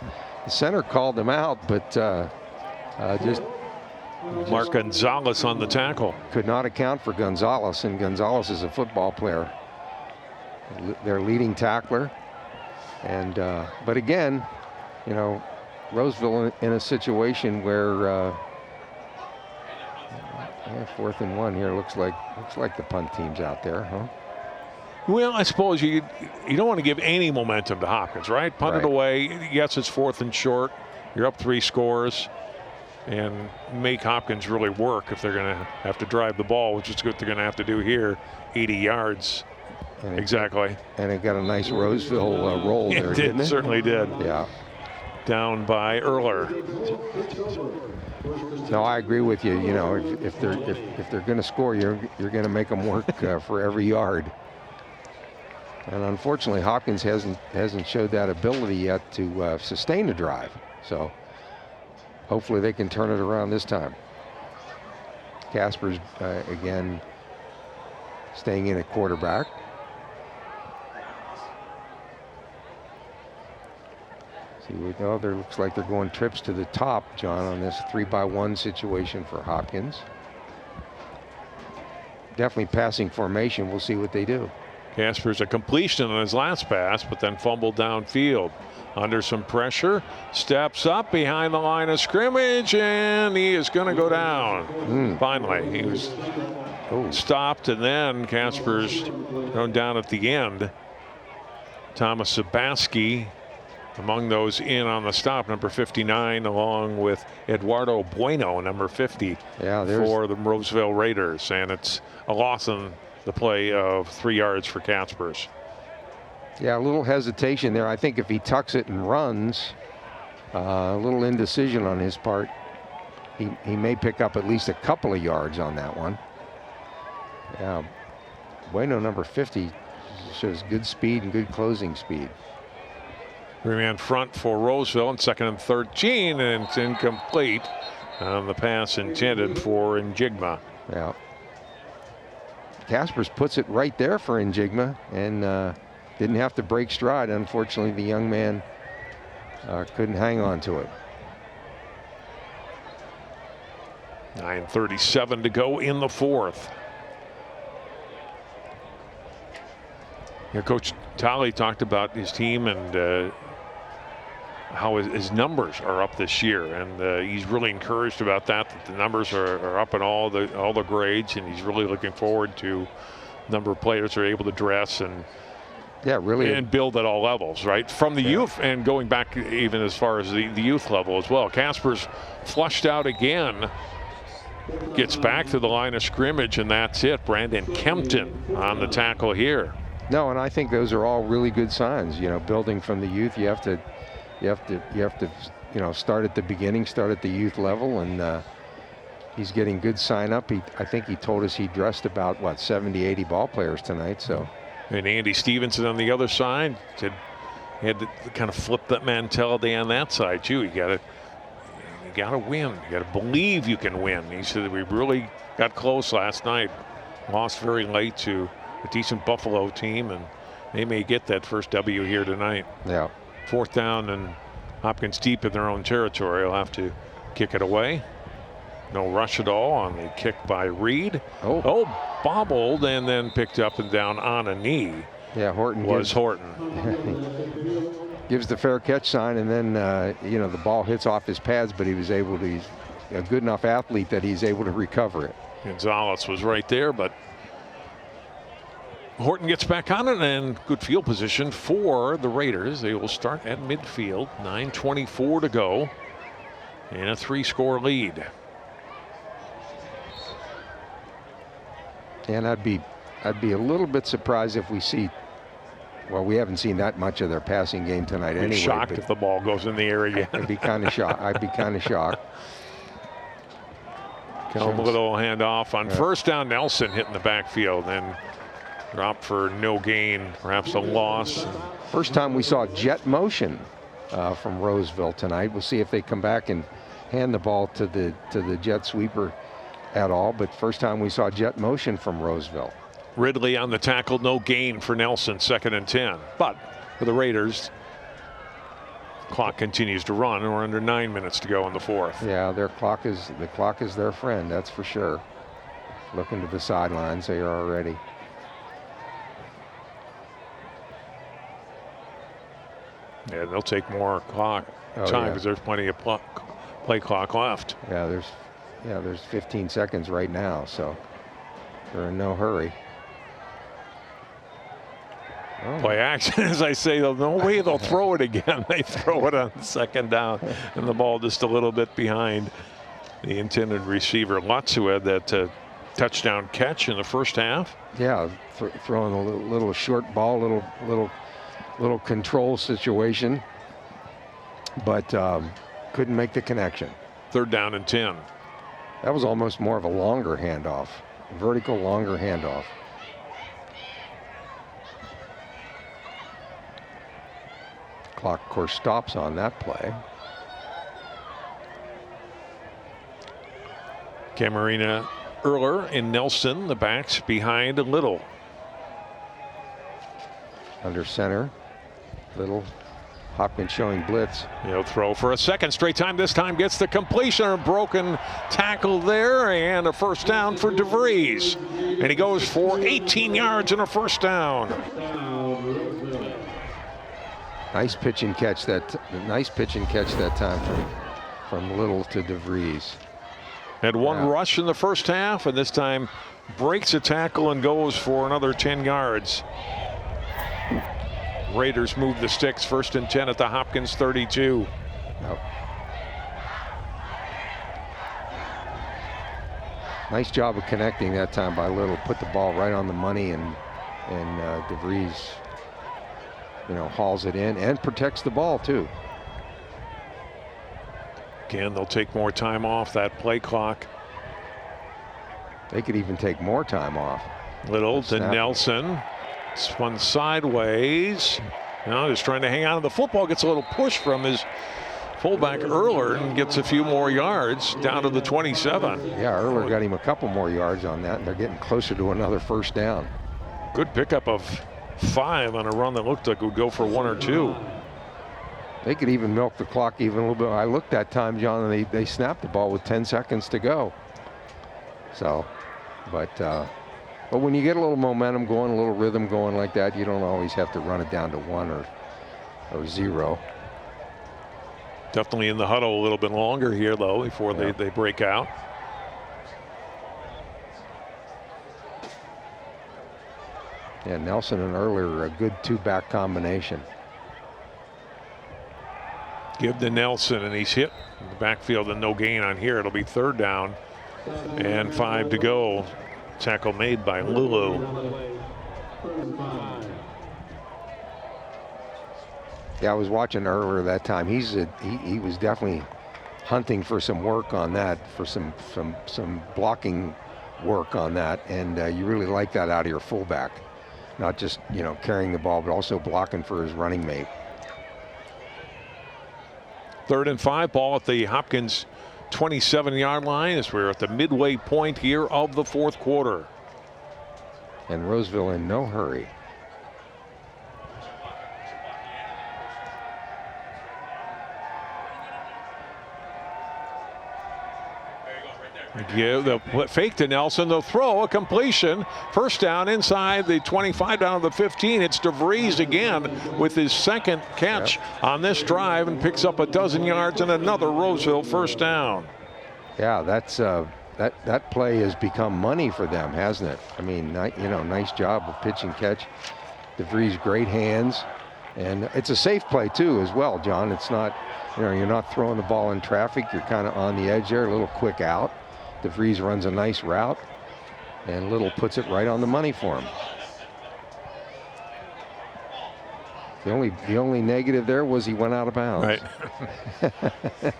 him out, but just Mark Gonzalez on the tackle. Could not account for Gonzalez, and Gonzalez is a football player. Their leading tackler. And but again, you know, Roseville in a situation where 4th and 1 here looks like the punt team's out there, huh? Well, I suppose you don't want to give any momentum to Hopkins, right? Punt it away. Yes, it's 4th and short. You're up 3 scores. And make Hopkins really work if they're going to have to drive the ball, which is what they're going to have to do here. 80 yards. Exactly. And it got a nice Roseville roll there, didn't it? It certainly did. Yeah. Down by Erler. No, I agree with you. You know, if they're going to score, you're going to make them work for every yard. And unfortunately, Hopkins hasn't showed that ability yet to sustain a drive. So hopefully they can turn it around this time. Casper's again staying in at quarterback. See, there looks like they're going trips to the top, John, on this 3-by-1 situation for Hopkins. Definitely passing formation. We'll see what they do. Casper's a completion on his last pass, but then fumbled downfield. Under some pressure, steps up behind the line of scrimmage, and he is going to go down. Finally, he was stopped, and then Casper's thrown down at the end. Thomas Sabaski among those in on the stop, number 59, along with Eduardo Bueno, number 50, for the Roseville Raiders. And it's a loss on the play of 3 yards for Caspers. Yeah, a little hesitation there. I think if he tucks it and runs, a little indecision on his part, he may pick up at least a couple of yards on that one. Yeah, Bueno, number 50, shows good speed and good closing speed. 3-man front for Roseville, and 2nd and 13, and it's incomplete on the pass intended for Njigma. Yeah. Caspers puts it right there for Njigma, and didn't have to break stride. Unfortunately, the young man couldn't hang on to it. 9:37 to go in the fourth. Coach Tolley talked about his team and how his numbers are up this year, and he's really encouraged about that the numbers are up in all the grades, and he's really looking forward to the number of players who are able to dress and build at all levels, right? From the youth and going back even as far as the youth level as well. Casper's flushed out again. Gets back to the line of scrimmage, and that's it. Brandon Kempton on the tackle here. No, and I think those are all really good signs. Building from the youth, you have to start at the beginning, start at the youth level, and he's getting good sign up. I think he told us he dressed about 70, 80 ball players tonight. So. And Andy Stevenson on the other side had to kind of flip that mentality on that side too. You got to win. You got to believe you can win. He said we really got close last night. Lost very late to a decent Buffalo team, and they may get that first W here tonight. Yeah. 4th down and Hopkins deep in their own territory. Will have to kick it away. No rush at all on the kick by Reed. Oh, bobbled and then picked up and down on a knee. Yeah, Horton gives the fair catch sign, and then the ball hits off his pads, but he's a good enough athlete that he's able to recover it. Gonzalez was right there, but Horton gets back on it, and good field position for the Raiders. They will start at midfield. 9:24 to go and a 3-score lead. And I'd be a little bit surprised if we see. Well, we haven't seen that much of their passing game tonight anyway. Shocked if the ball goes in the air again. I'd be kind of shocked. A little handoff on first down. Nelson hitting the backfield and dropped for no gain, perhaps a loss. First time we saw jet motion from Roseville tonight. We'll see if they come back and hand the ball to the jet sweeper at all. But first time we saw jet motion from Roseville. Ridley on the tackle, no gain for Nelson, 2nd and 10. But for the Raiders, clock continues to run, and we're under 9 minutes to go in the 4th. Yeah, the clock is their friend, that's for sure. Looking to the sidelines, they are already. Yeah, they'll take more clock time because there's plenty of play clock left. Yeah, there's 15 seconds right now, so they're in no hurry. Play action, as I say, no way they'll throw it again. They throw it on 2nd down, and the ball just a little bit behind the intended receiver. Lutz, who had that touchdown catch in the first half. Yeah, throwing a little short ball, little control situation, but couldn't make the connection. 3rd down and 10. That was almost more of a longer handoff, vertical longer handoff. Clock, of course, stops on that play. Camarina, Erler, and Nelson, the backs behind Little. Under center, Little. Hopkins showing blitz. He'll throw for a second straight time. This time gets the completion. A broken tackle there and a first down for DeVries. And he goes for 18 yards and a first down. Nice pitch and catch that time from Little to DeVries. Had one rush in the first half, and this time breaks a tackle and goes for another 10 yards. Raiders move the sticks, 1st and 10 at the Hopkins 32. Yep. Nice job of connecting that time by Little. Put the ball right on the money, and DeVries, hauls it in and protects the ball too. Again, they'll take more time off that play clock. They could even take more time off. Little to Nelson. Spun sideways. Just trying to hang on to the football. Gets a little push from his fullback Erler and gets a few more yards down to the 27. Yeah, Erler got him a couple more yards on that, and they're getting closer to another first down. Good pickup of 5 on a run that looked like it would go for 1 or 2. They could even milk the clock even a little bit. I looked that time, John, and they snapped the ball with 10 seconds to go. So, but But when you get a little momentum going, a little rhythm going like that, you don't always have to run it down to 1 or 0. Definitely in the huddle a little bit longer here, though, before they break out. Yeah, Nelson and Earler are a good 2-back combination. Give to Nelson, and he's hit in the backfield and no gain on here. It'll be 3rd down and 5 to go. Tackle made by Lulu. Yeah, I was watching Earler that time. He was definitely hunting for some work on that, for some blocking work on that, and you really like that out of your fullback. Not just, carrying the ball, but also blocking for his running mate. 3rd and 5, ball at the Hopkins 27-yard line as we're at the midway point here of the 4th quarter. And Roseville in no hurry. Give the fake to Nelson. They'll throw a completion. 1st down inside the 25, down to the 15. It's DeVries again with his 2nd catch on this drive and picks up a dozen yards and another Roseville 1st down. Yeah, that's that play has become money for them, hasn't it? I mean, nice job of pitch and catch. DeVries, great hands, and it's a safe play too as well, John. It's not, you're not throwing the ball in traffic. You're kind of on the edge there, a little quick out. DeVries runs a nice route, and Little puts it right on the money for him. The only negative there was he went out of bounds. Right.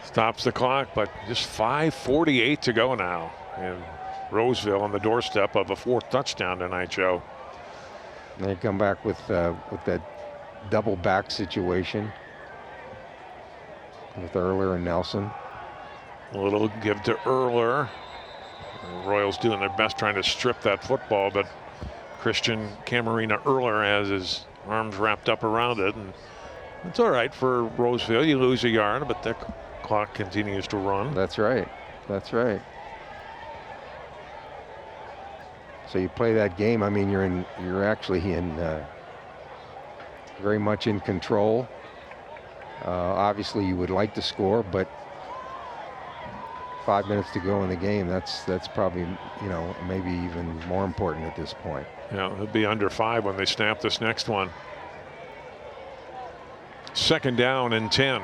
Stops the clock, but just 5:48 to go now. And Roseville on the doorstep of a 4th touchdown tonight, Joe. And they come back with that double back situation with Earler and Nelson. A little give to Earler. The Royals doing their best trying to strip that football, but Christian Camarena Earler has his arms wrapped up around it, and it's all right for Roseville. You lose a yard, but the clock continues to run. That's right. That's right. So you play that game. I mean, you're actually in very much in control. Obviously, you would like to score, but 5 minutes to go in the game. That's probably, maybe even more important at this point. Yeah, it'll be under 5 when they snap this next one. 2nd down and 10.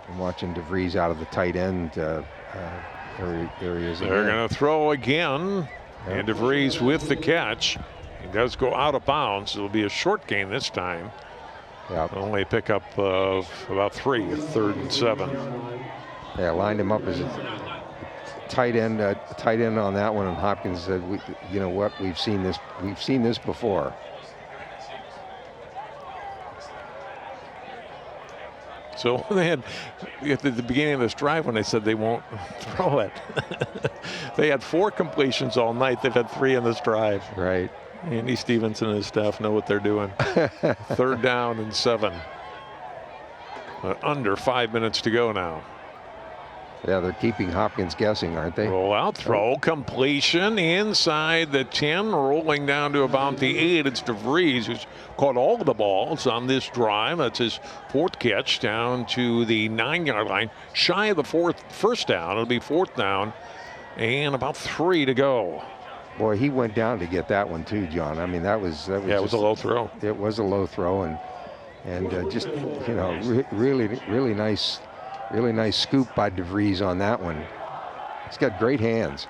I'm watching DeVries out of the tight end area. They're going to throw again, and DeVries with the catch. He does go out of bounds. It'll be a short gain this time. Yeah. Only a pickup of about 3, 3rd and 7. Yeah, lined him up as a tight end on that one, and Hopkins said, "You know what? We've seen this before." So they had, at the beginning of this drive, when they said they won't throw it, they had 4 completions all night. They've had 3 in this drive. Right. Andy Stevenson and his staff know what they're doing. 3rd down and 7. But under 5 minutes to go now. Yeah, they're keeping Hopkins guessing, aren't they? Roll out, throw, completion inside the 10, rolling down to about the 8. It's DeVries who's caught all of the balls on this drive. That's his 4th catch down to the 9-yard line. Shy of the 1st down. It'll be 4th down and about 3 to go. Boy, he went down to get that one too, John. I mean, that was yeah, it was a low throw. It was a low throw, and just really nice scoop by DeVries on that one. He's got great hands.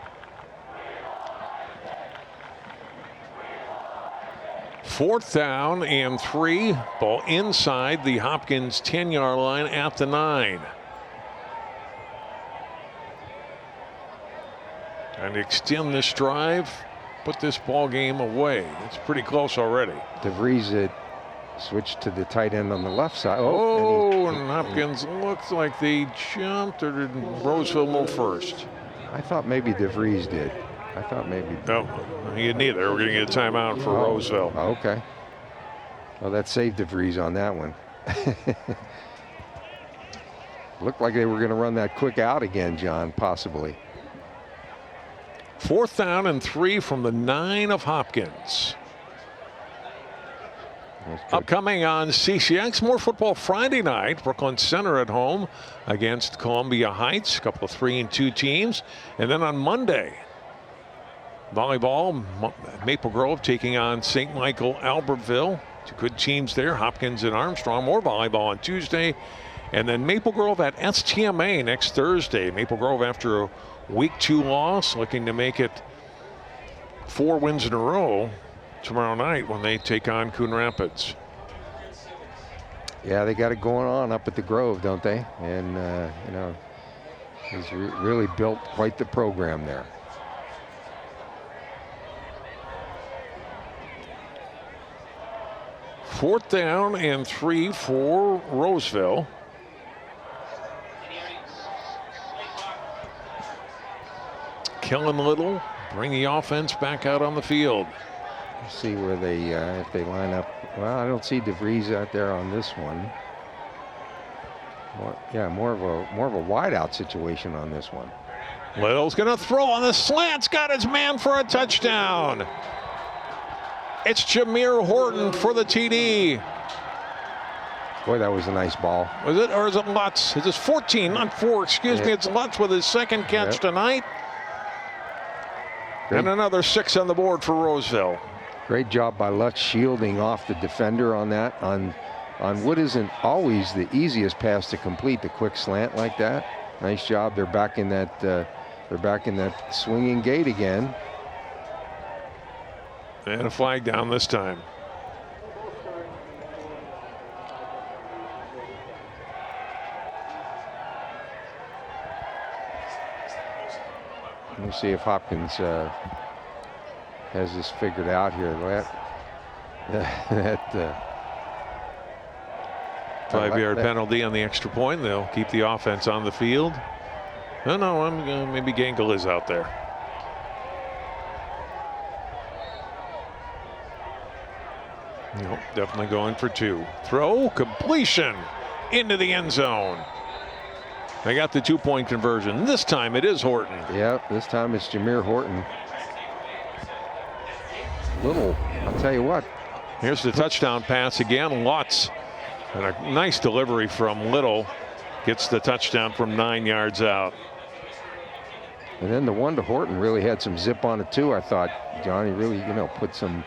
4th down and 3. Ball inside the Hopkins 10-yard line at the 9. And extend this drive, put this ball game away. It's pretty close already. DeVries switched to the tight end on the left side. And Hopkins looks like they jumped, or did Roseville move first? I thought maybe DeVries did. No, he didn't either. We're going to get a timeout for Roseville. Okay. Well, that saved DeVries on that one. Looked like they were going to run that quick out again, John, possibly. 4th down and 3 from the 9 of Hopkins. Upcoming on CCX, more football Friday night. Brooklyn Center at home against Columbia Heights, a couple of 3-2 teams. And then on Monday, volleyball, Maple Grove taking on St. Michael Albertville. Two good teams there, Hopkins and Armstrong. More volleyball on Tuesday. And then Maple Grove at STMA next Thursday. Maple Grove, after a week 2 loss, looking to make it 4 wins in a row tomorrow night when they take on Coon Rapids. Yeah, they got it going on up at the Grove, don't they? And, you know, he's really built quite the program there. Fourth down and 3 for Roseville. Kellen Little bring the offense back out on the field. See where they, if they line up. Well, I don't see DeVries out there on this one. More of a wideout situation on this one. Little's going to throw on the slants, got his man for a touchdown. It's Jameer Horton for the TD. Boy, that was a nice ball. Was it, or is it Lutz? It is 14, not 4, excuse me. It's Lutz with his 2nd catch tonight. And another 6 on the board for Roseville. Great job by Lutz shielding off the defender on that, on what isn't always the easiest pass to complete, the quick slant like that. Nice job. They're back in that swinging gate again. And a flag down this time. We'll see if Hopkins has this figured out here. That 5-yard penalty on the extra point. They'll keep the offense on the field. No, maybe Gangle is out there. Nope, definitely going for 2. Throw, completion into the end zone. They got the 2-point conversion. This time it is Horton. Yep, this time it's Jameer Horton. Little, I'll tell you what. Here's the touchdown pass again. Lutz. And a nice delivery from Little. Gets the touchdown from 9 yards out. And then the one to Horton really had some zip on it too. I thought Johnny really, you know, put some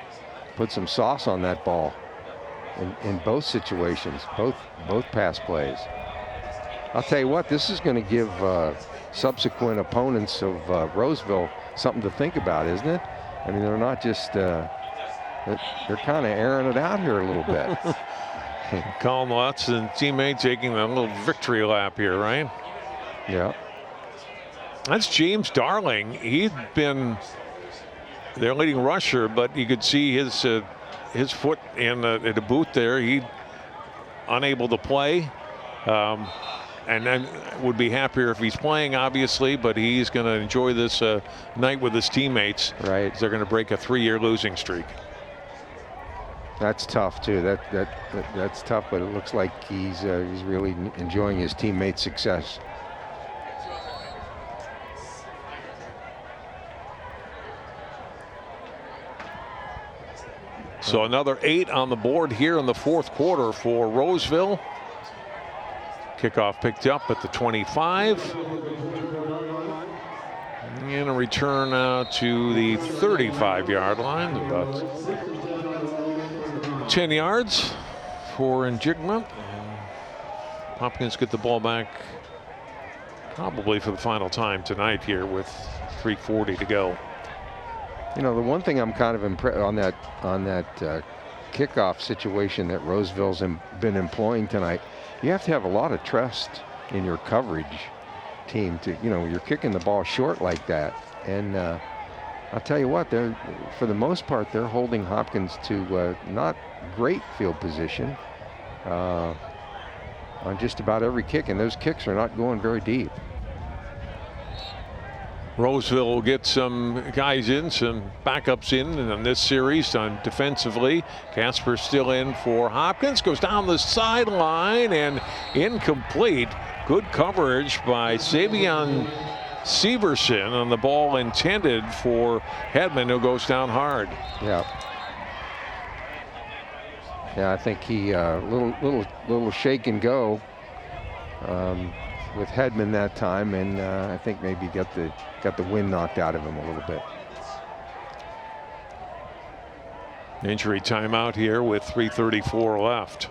sauce on that ball in both situations, both pass plays. I'll tell you what, this is going to give subsequent opponents of Roseville something to think about, isn't it? I mean, they're not just they're kind of airing it out here a little bit. Colin Lutz and teammate taking a little victory lap here, right? Yeah. That's James Darling. He'd been their leading rusher, but you could see his foot in the boot there. He unable to play, and then would be happier if he's playing, obviously. But he's going to enjoy this night with his teammates. Right. They're going to break a 3-year losing streak. That's tough too. That's tough. But it looks like he's really enjoying his teammates' success. So another 8 on the board here in the 4th quarter for Roseville. Kickoff picked up at the 25. And a return out to the 35-yard line. About 10 yards for Njigma. Hopkins get the ball back probably for the final time tonight here with 3:40 to go. You know, the one thing I'm kind of impressed on that kickoff situation that Roseville's been employing tonight, you have to have a lot of trust in your coverage team to, you know, you're kicking the ball short like that. And I'll tell you what, for the most part, they're holding Hopkins to not great field position on just about every kick, and those kicks are not going very deep. Roseville will get some guys in, some backups in this series on defensively. Casper still in for Hopkins. Goes down the sideline and incomplete. Good coverage by Savion Severson on the ball intended for Hedman, who goes down hard. Yeah. Yeah, I think he little shake and go with Hedman that time, and I think maybe got the wind knocked out of him a little bit. Injury timeout here with 3:34 left.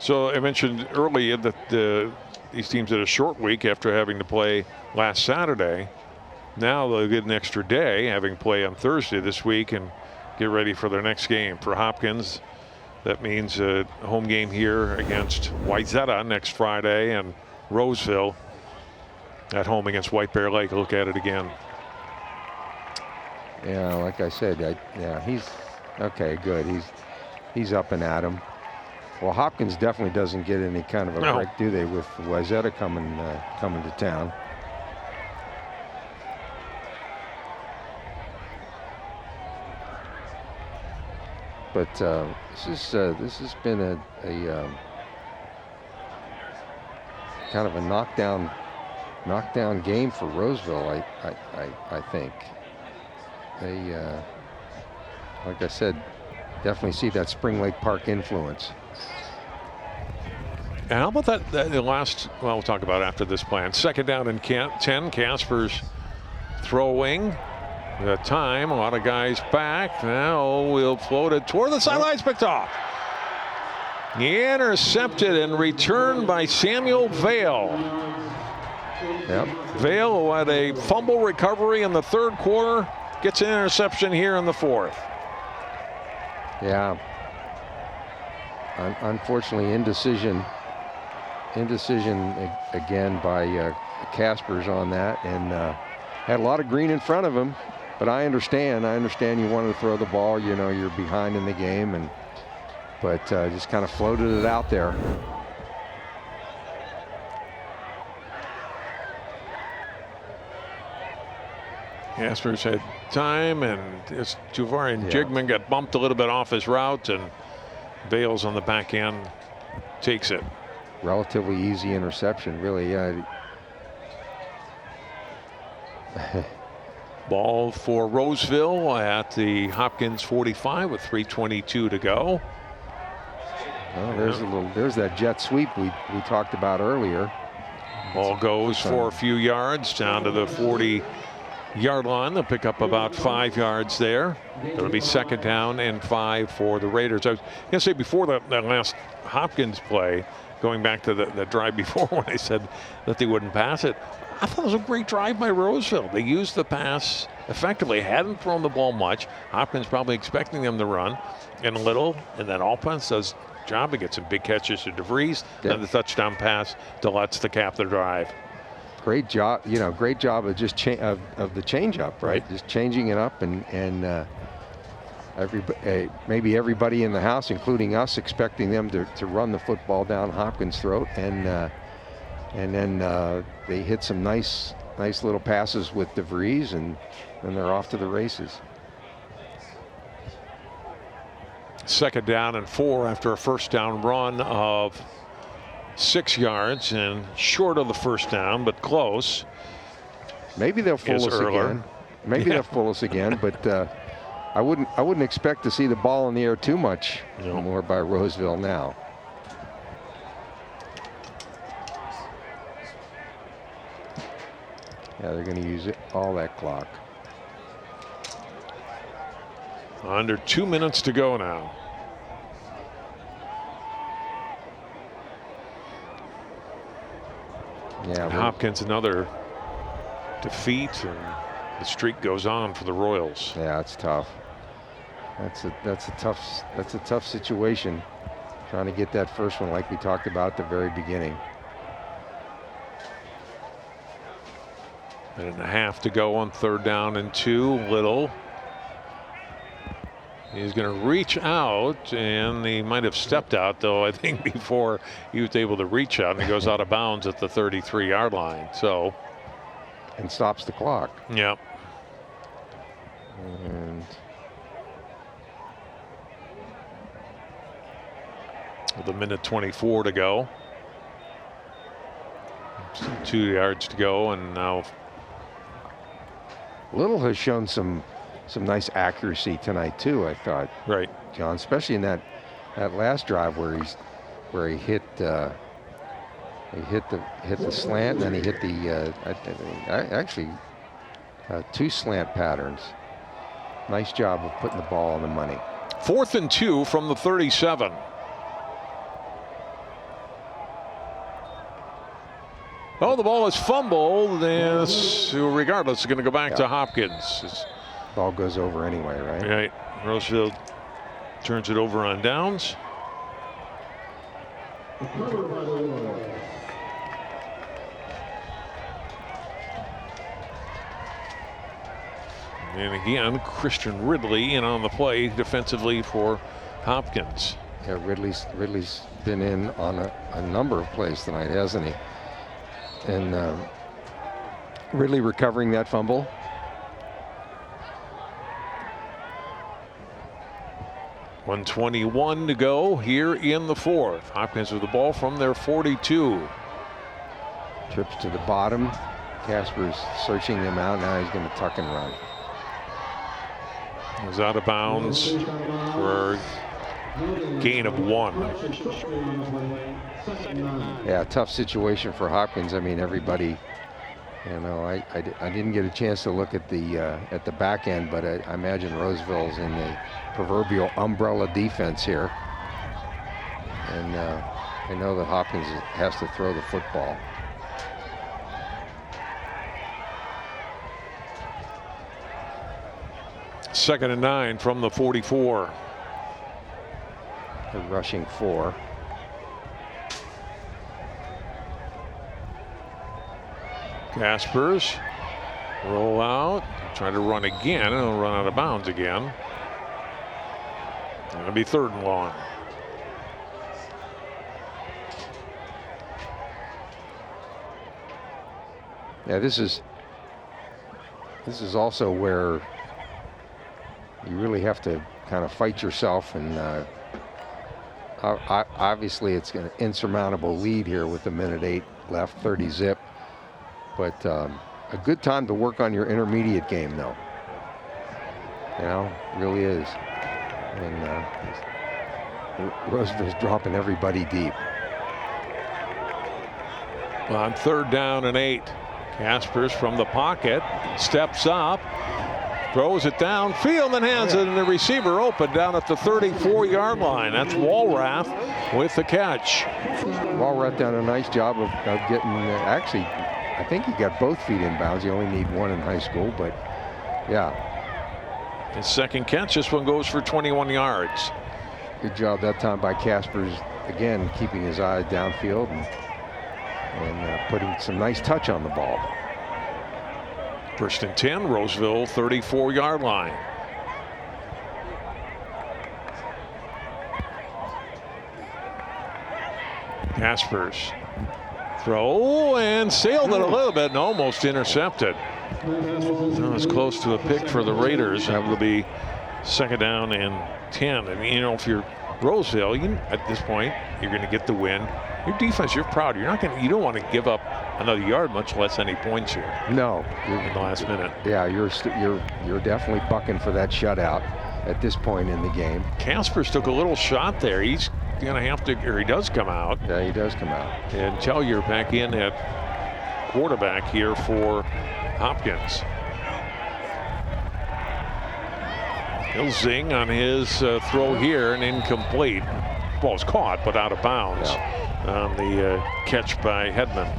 So I mentioned earlier that these teams had a short week after having to play last Saturday. Now they'll get an extra day, having play on Thursday this week, and get ready for their next game. For Hopkins, that means a home game here against Wayzata next Friday, and Roseville at home against White Bear Lake. Look at it again. Yeah, like I said, yeah, he's okay. Good. He's up and at him. Well, Hopkins definitely doesn't get any kind of a break, do they, with Wayzata coming to town? But this has been a kind of a knockdown game for Roseville. I think they, like I said, definitely see that Spring Lake Park influence. And how about that the last, well, we'll talk about it after this plan. Second down and 10, Casper's throwing. The time, a lot of guys back. Now we'll float it toward the sidelines, picked off. Intercepted and returned by Samuel Vale. Yep. Vale, who had a fumble recovery in the third quarter, gets an interception here in the fourth. Yeah. Unfortunately, indecision again by Caspers on that, and had a lot of green in front of him. But I understand you wanted to throw the ball. You know, you're behind in the game, but just kind of floated it out there. Caspers had time, and Juvarian Jigman got bumped a little bit off his route, and Vale's on the back end takes it. Relatively easy interception, really. Ball for Roseville at the Hopkins 45 with 3:22 to go. Well, there's that jet sweep we talked about earlier. Ball goes for a few yards down to the 40-yard line. They'll pick up about 5 yards there. It'll be second down and 5 for the Raiders. I was going to say before that last Hopkins play, going back to the drive before when I said that they wouldn't pass it, I thought it was a great drive by Roseville. They used the pass effectively, hadn't thrown the ball much. Hopkins probably expecting them to run in a little, and then Alpens does job to get some big catches to DeVries, and the touchdown pass to Lutz to cap the drive. Great job, great job of just of the change up, right? Just changing it up, and maybe everybody in the house, including us, expecting them to run the football down Hopkins' throat, and then they hit some nice little passes with DeVries, and then they're off to the races. Second down and 4 after a first down run of 6 yards, and short of the first down, but close. Maybe they'll fool us again. Maybe they'll fool us again, but I wouldn't expect to see the ball in the air too much more by Roseville now. Yeah, they're going to use all that clock. Under 2 minutes to go now. Yeah, Hopkins another defeat, and the streak goes on for the Royals. Yeah, it's tough. That's a tough situation, trying to get that first one like we talked about at the very beginning. Minute and a half to go on third down and 2. Little. He's going to reach out, and he might have stepped out, though, I think, before he was able to reach out, and he goes out of bounds at the 33-yard line. So, and stops the clock. Yep. And With 1:24 to go. 2 yards to go, and now Little has shown some nice accuracy tonight too, I thought. Right, John, especially in that last drive where he hit the slant, and then he hit the actually 2 slant patterns. Nice job of putting the ball on the money. 4th and 2 from the 37. Oh, the ball is fumbled, and regardless, it's going to go back to Hopkins. Ball goes over anyway, right? Right. Roseville turns it over on downs. And again, Christian Ridley in on the play defensively for Hopkins. Yeah, Ridley's been in on a number of plays tonight, hasn't he? And Ridley recovering that fumble. .121 to go here in the 4th. Hopkins with the ball from their 42. Trips to the bottom. Casper's searching him out. Now he's going to tuck and run. He's out of bounds for a gain of 1. Yeah, tough situation for Hopkins. I mean, everybody, you know, I didn't get a chance to look at the back end, but I imagine Roseville's in the proverbial umbrella defense here. And I know that Hopkins has to throw the football. Second and 9 from the 44. A rushing 4. Caspers roll out, try to run again, and he'll run out of bounds again. It'll be 3rd and long. Yeah, this is also where you really have to kind of fight yourself, and obviously it's an insurmountable lead here with 1:08 left, 30 zip. But a good time to work on your intermediate game, though. You know, really is. And Roseville's dropping everybody deep. On 3rd down and 8. Caspers from the pocket steps up, throws it downfield, and hands it, and the receiver open down at the 34-yard line. That's Walrath with the catch. Walrath done a nice job of getting, actually, I think he got both feet in bounds. You only need one in high school, but yeah. His second catch, this one goes for 21 yards. Good job that time by Caspers, again, keeping his eye downfield and putting some nice touch on the ball. 1st and 10, Roseville 34-yard line. Caspers throw and sailed it a little bit and almost intercepted. That was close to a pick for the Raiders. That will be 2nd down and 10. I mean, you know, if you're Roseville, at this point, you're going to get the win. Your defense, you're proud. You don't want to give up another yard, much less any points here. No, in the last minute. Yeah, you're definitely bucking for that shutout at this point in the game. Caspers took a little shot there. He's going to have to, or he does come out. Yeah, he does come out. And Tellier back in at quarterback here for Hopkins. He'll zing on his throw here, and incomplete. Ball's caught, but out of bounds on the catch by Hedman.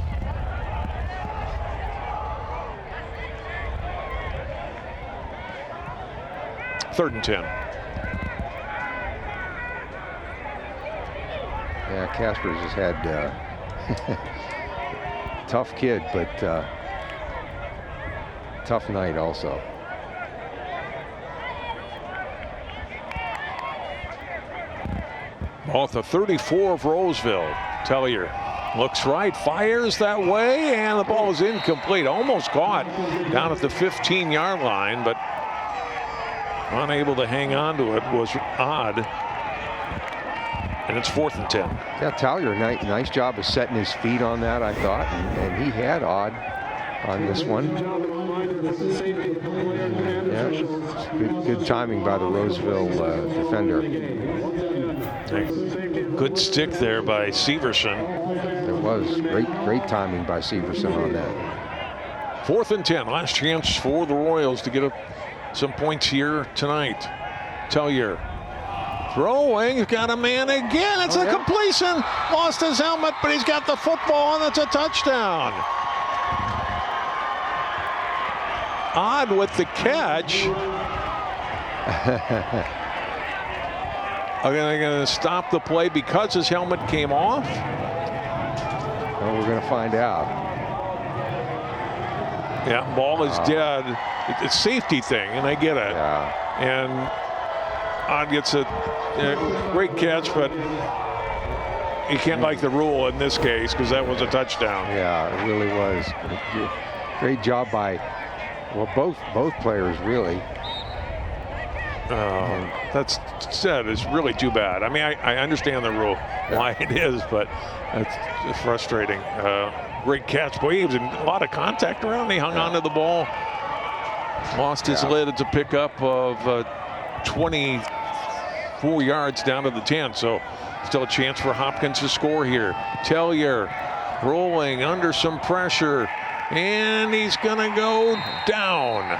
Third and 10. Yeah, Caspers has had tough kid, but tough night also. Ball at the 34 of Roseville. Tellier looks right, fires that way, and the ball is incomplete. Almost caught down at the 15-yard line, but unable to hang on to it was Odd. And it's 4th and 10. Yeah, Tallier, nice job of setting his feet on that, I thought, and he had Odd on this one. Yeah, good timing by the Roseville defender. Good stick there by Severson. It was great timing by Severson on that. 4th and 10, last chance for the Royals to get some points here tonight. Tallier throwing, he's got a man again. It's a completion. Lost his helmet, but he's got the football, and it's a touchdown. Odd with the catch. Are they going to stop the play because his helmet came off? Well, we're going to find out. Yeah, ball is dead. It's a safety thing, and I get it. Yeah. And Odd gets a great catch, but he can't like the rule in this case because that was a touchdown. Yeah, it really was. Great job by, well, both players really. That's said, it's really too bad. I mean, I understand the rule, why it is, but it's frustrating. Great catch. Boy, he was in a lot of contact around. He hung onto the ball. Lost his lid. It's a pickup of 24 yards down to the 10. So still a chance for Hopkins to score here. Tallier rolling under some pressure, and he's going to go down.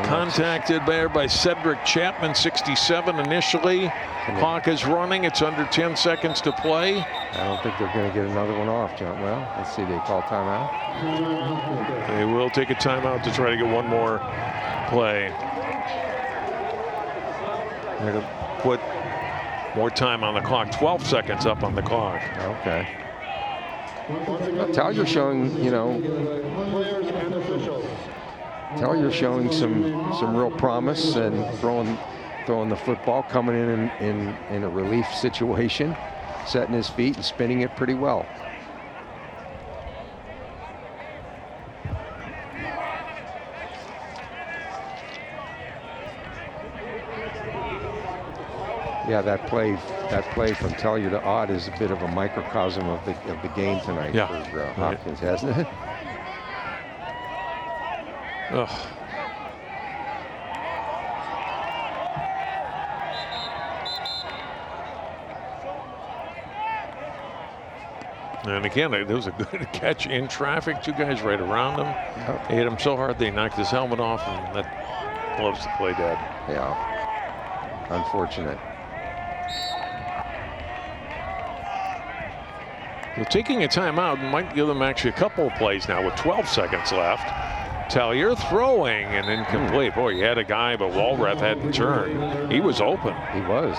Contacted there by Cedric Chapman, 67 initially. Clock is running. It's under 10 seconds to play. I don't think they're going to get another one off, John. Well, let's see. They call timeout. They will take a timeout to try to get one more play. They're going to put more time on the clock. 12 seconds up on the clock. Okay. Well, Tallier showing, Tallier showing some real promise and throwing the football, coming in a relief situation, setting his feet and spinning it pretty well. Yeah, that play from Tallier to Odd is a bit of a microcosm of the game tonight for Hopkins, hasn't it? Ugh. And again, there was a good catch in traffic. Two guys right around him. Yep. They hit him so hard they knocked his helmet off, and that blows the play dead. Yeah. Unfortunate. Well, taking a timeout might give them actually a couple of plays now with 12 seconds left. Tallier throwing and incomplete. Boy, he had a guy, but Walrath hadn't turned. He was open. He was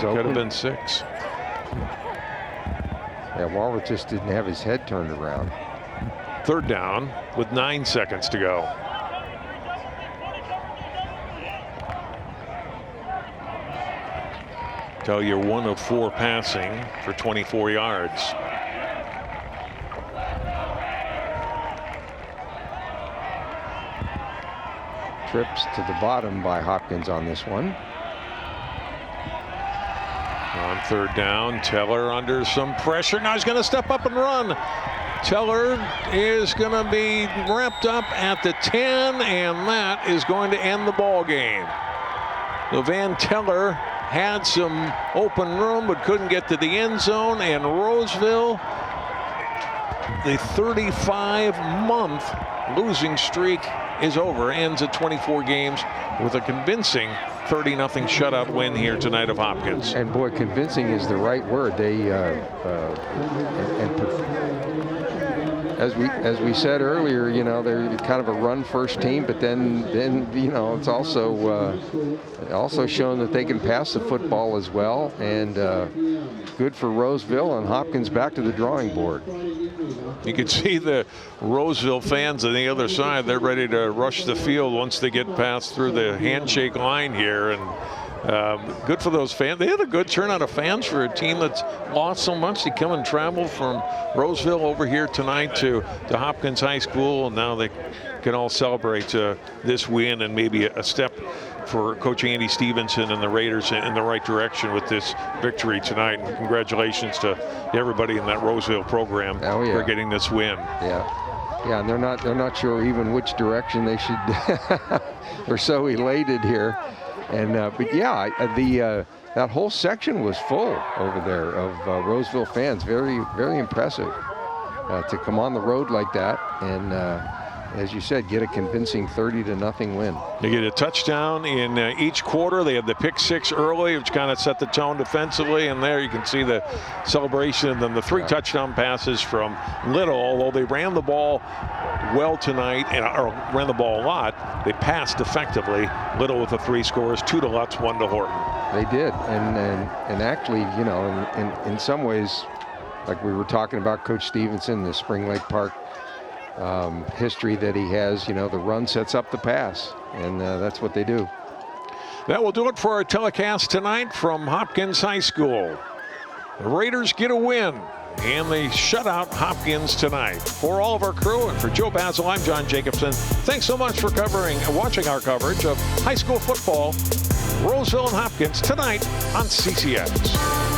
open. Could have been 6. Yeah, Walrath just didn't have his head turned around. 3rd down with 9 seconds to go. Tallier 1 of 4 passing for 24 yards. Trips to the bottom by Hopkins on this one. On 3rd down, Teller under some pressure. Now he's going to step up and run. Teller is going to be wrapped up at the 10, and that is going to end the ball game. So Van Teller had some open room but couldn't get to the end zone, and Roseville, the 35-month losing streak is over, ends at 24 games with a convincing 30-0 shutout win here tonight of Hopkins. And boy, convincing is the right word. They as we said earlier, they're kind of a run-first team, but then it's also shown that they can pass the football as well, and good for Roseville, and Hopkins back to the drawing board. You can see the Roseville fans on the other side. They're ready to rush the field once they get past through the handshake line here, and good for those fans. They had a good turnout of fans for a team that's lost so much. They come and travel from Roseville over here tonight to Hopkins High School, and now they can all celebrate this win and maybe a step for Coach Andy Stevenson and the Raiders in the right direction with this victory tonight. And congratulations to everybody in that Roseville program for getting this win. Yeah, and they're not sure even which direction they should. They're so elated here, and but yeah, that whole section was full over there of Roseville fans. Very, very impressive to come on the road like that, and as you said, get a convincing 30-0 win. They get a touchdown in each quarter. They had the pick six early, which kind of set the tone defensively. And there you can see the celebration. And then the 3 touchdown passes from Little. Although they ran the ball well tonight, or ran the ball a lot, they passed effectively. Little with the 3 scores, 2 to Lutz, 1 to Horton. They did, and actually, you know, in some ways, like we were talking about Coach Stevenson, the Spring Lake Park history that he has, you know, the run sets up the pass, and that's what they do. That will do it for our telecast tonight from Hopkins High School. The Raiders get a win, and they shut out Hopkins tonight. For all of our crew and for Joe Basil, I'm John Jacobson. Thanks so much for watching our coverage of high school football, Roseville and Hopkins tonight on CCX.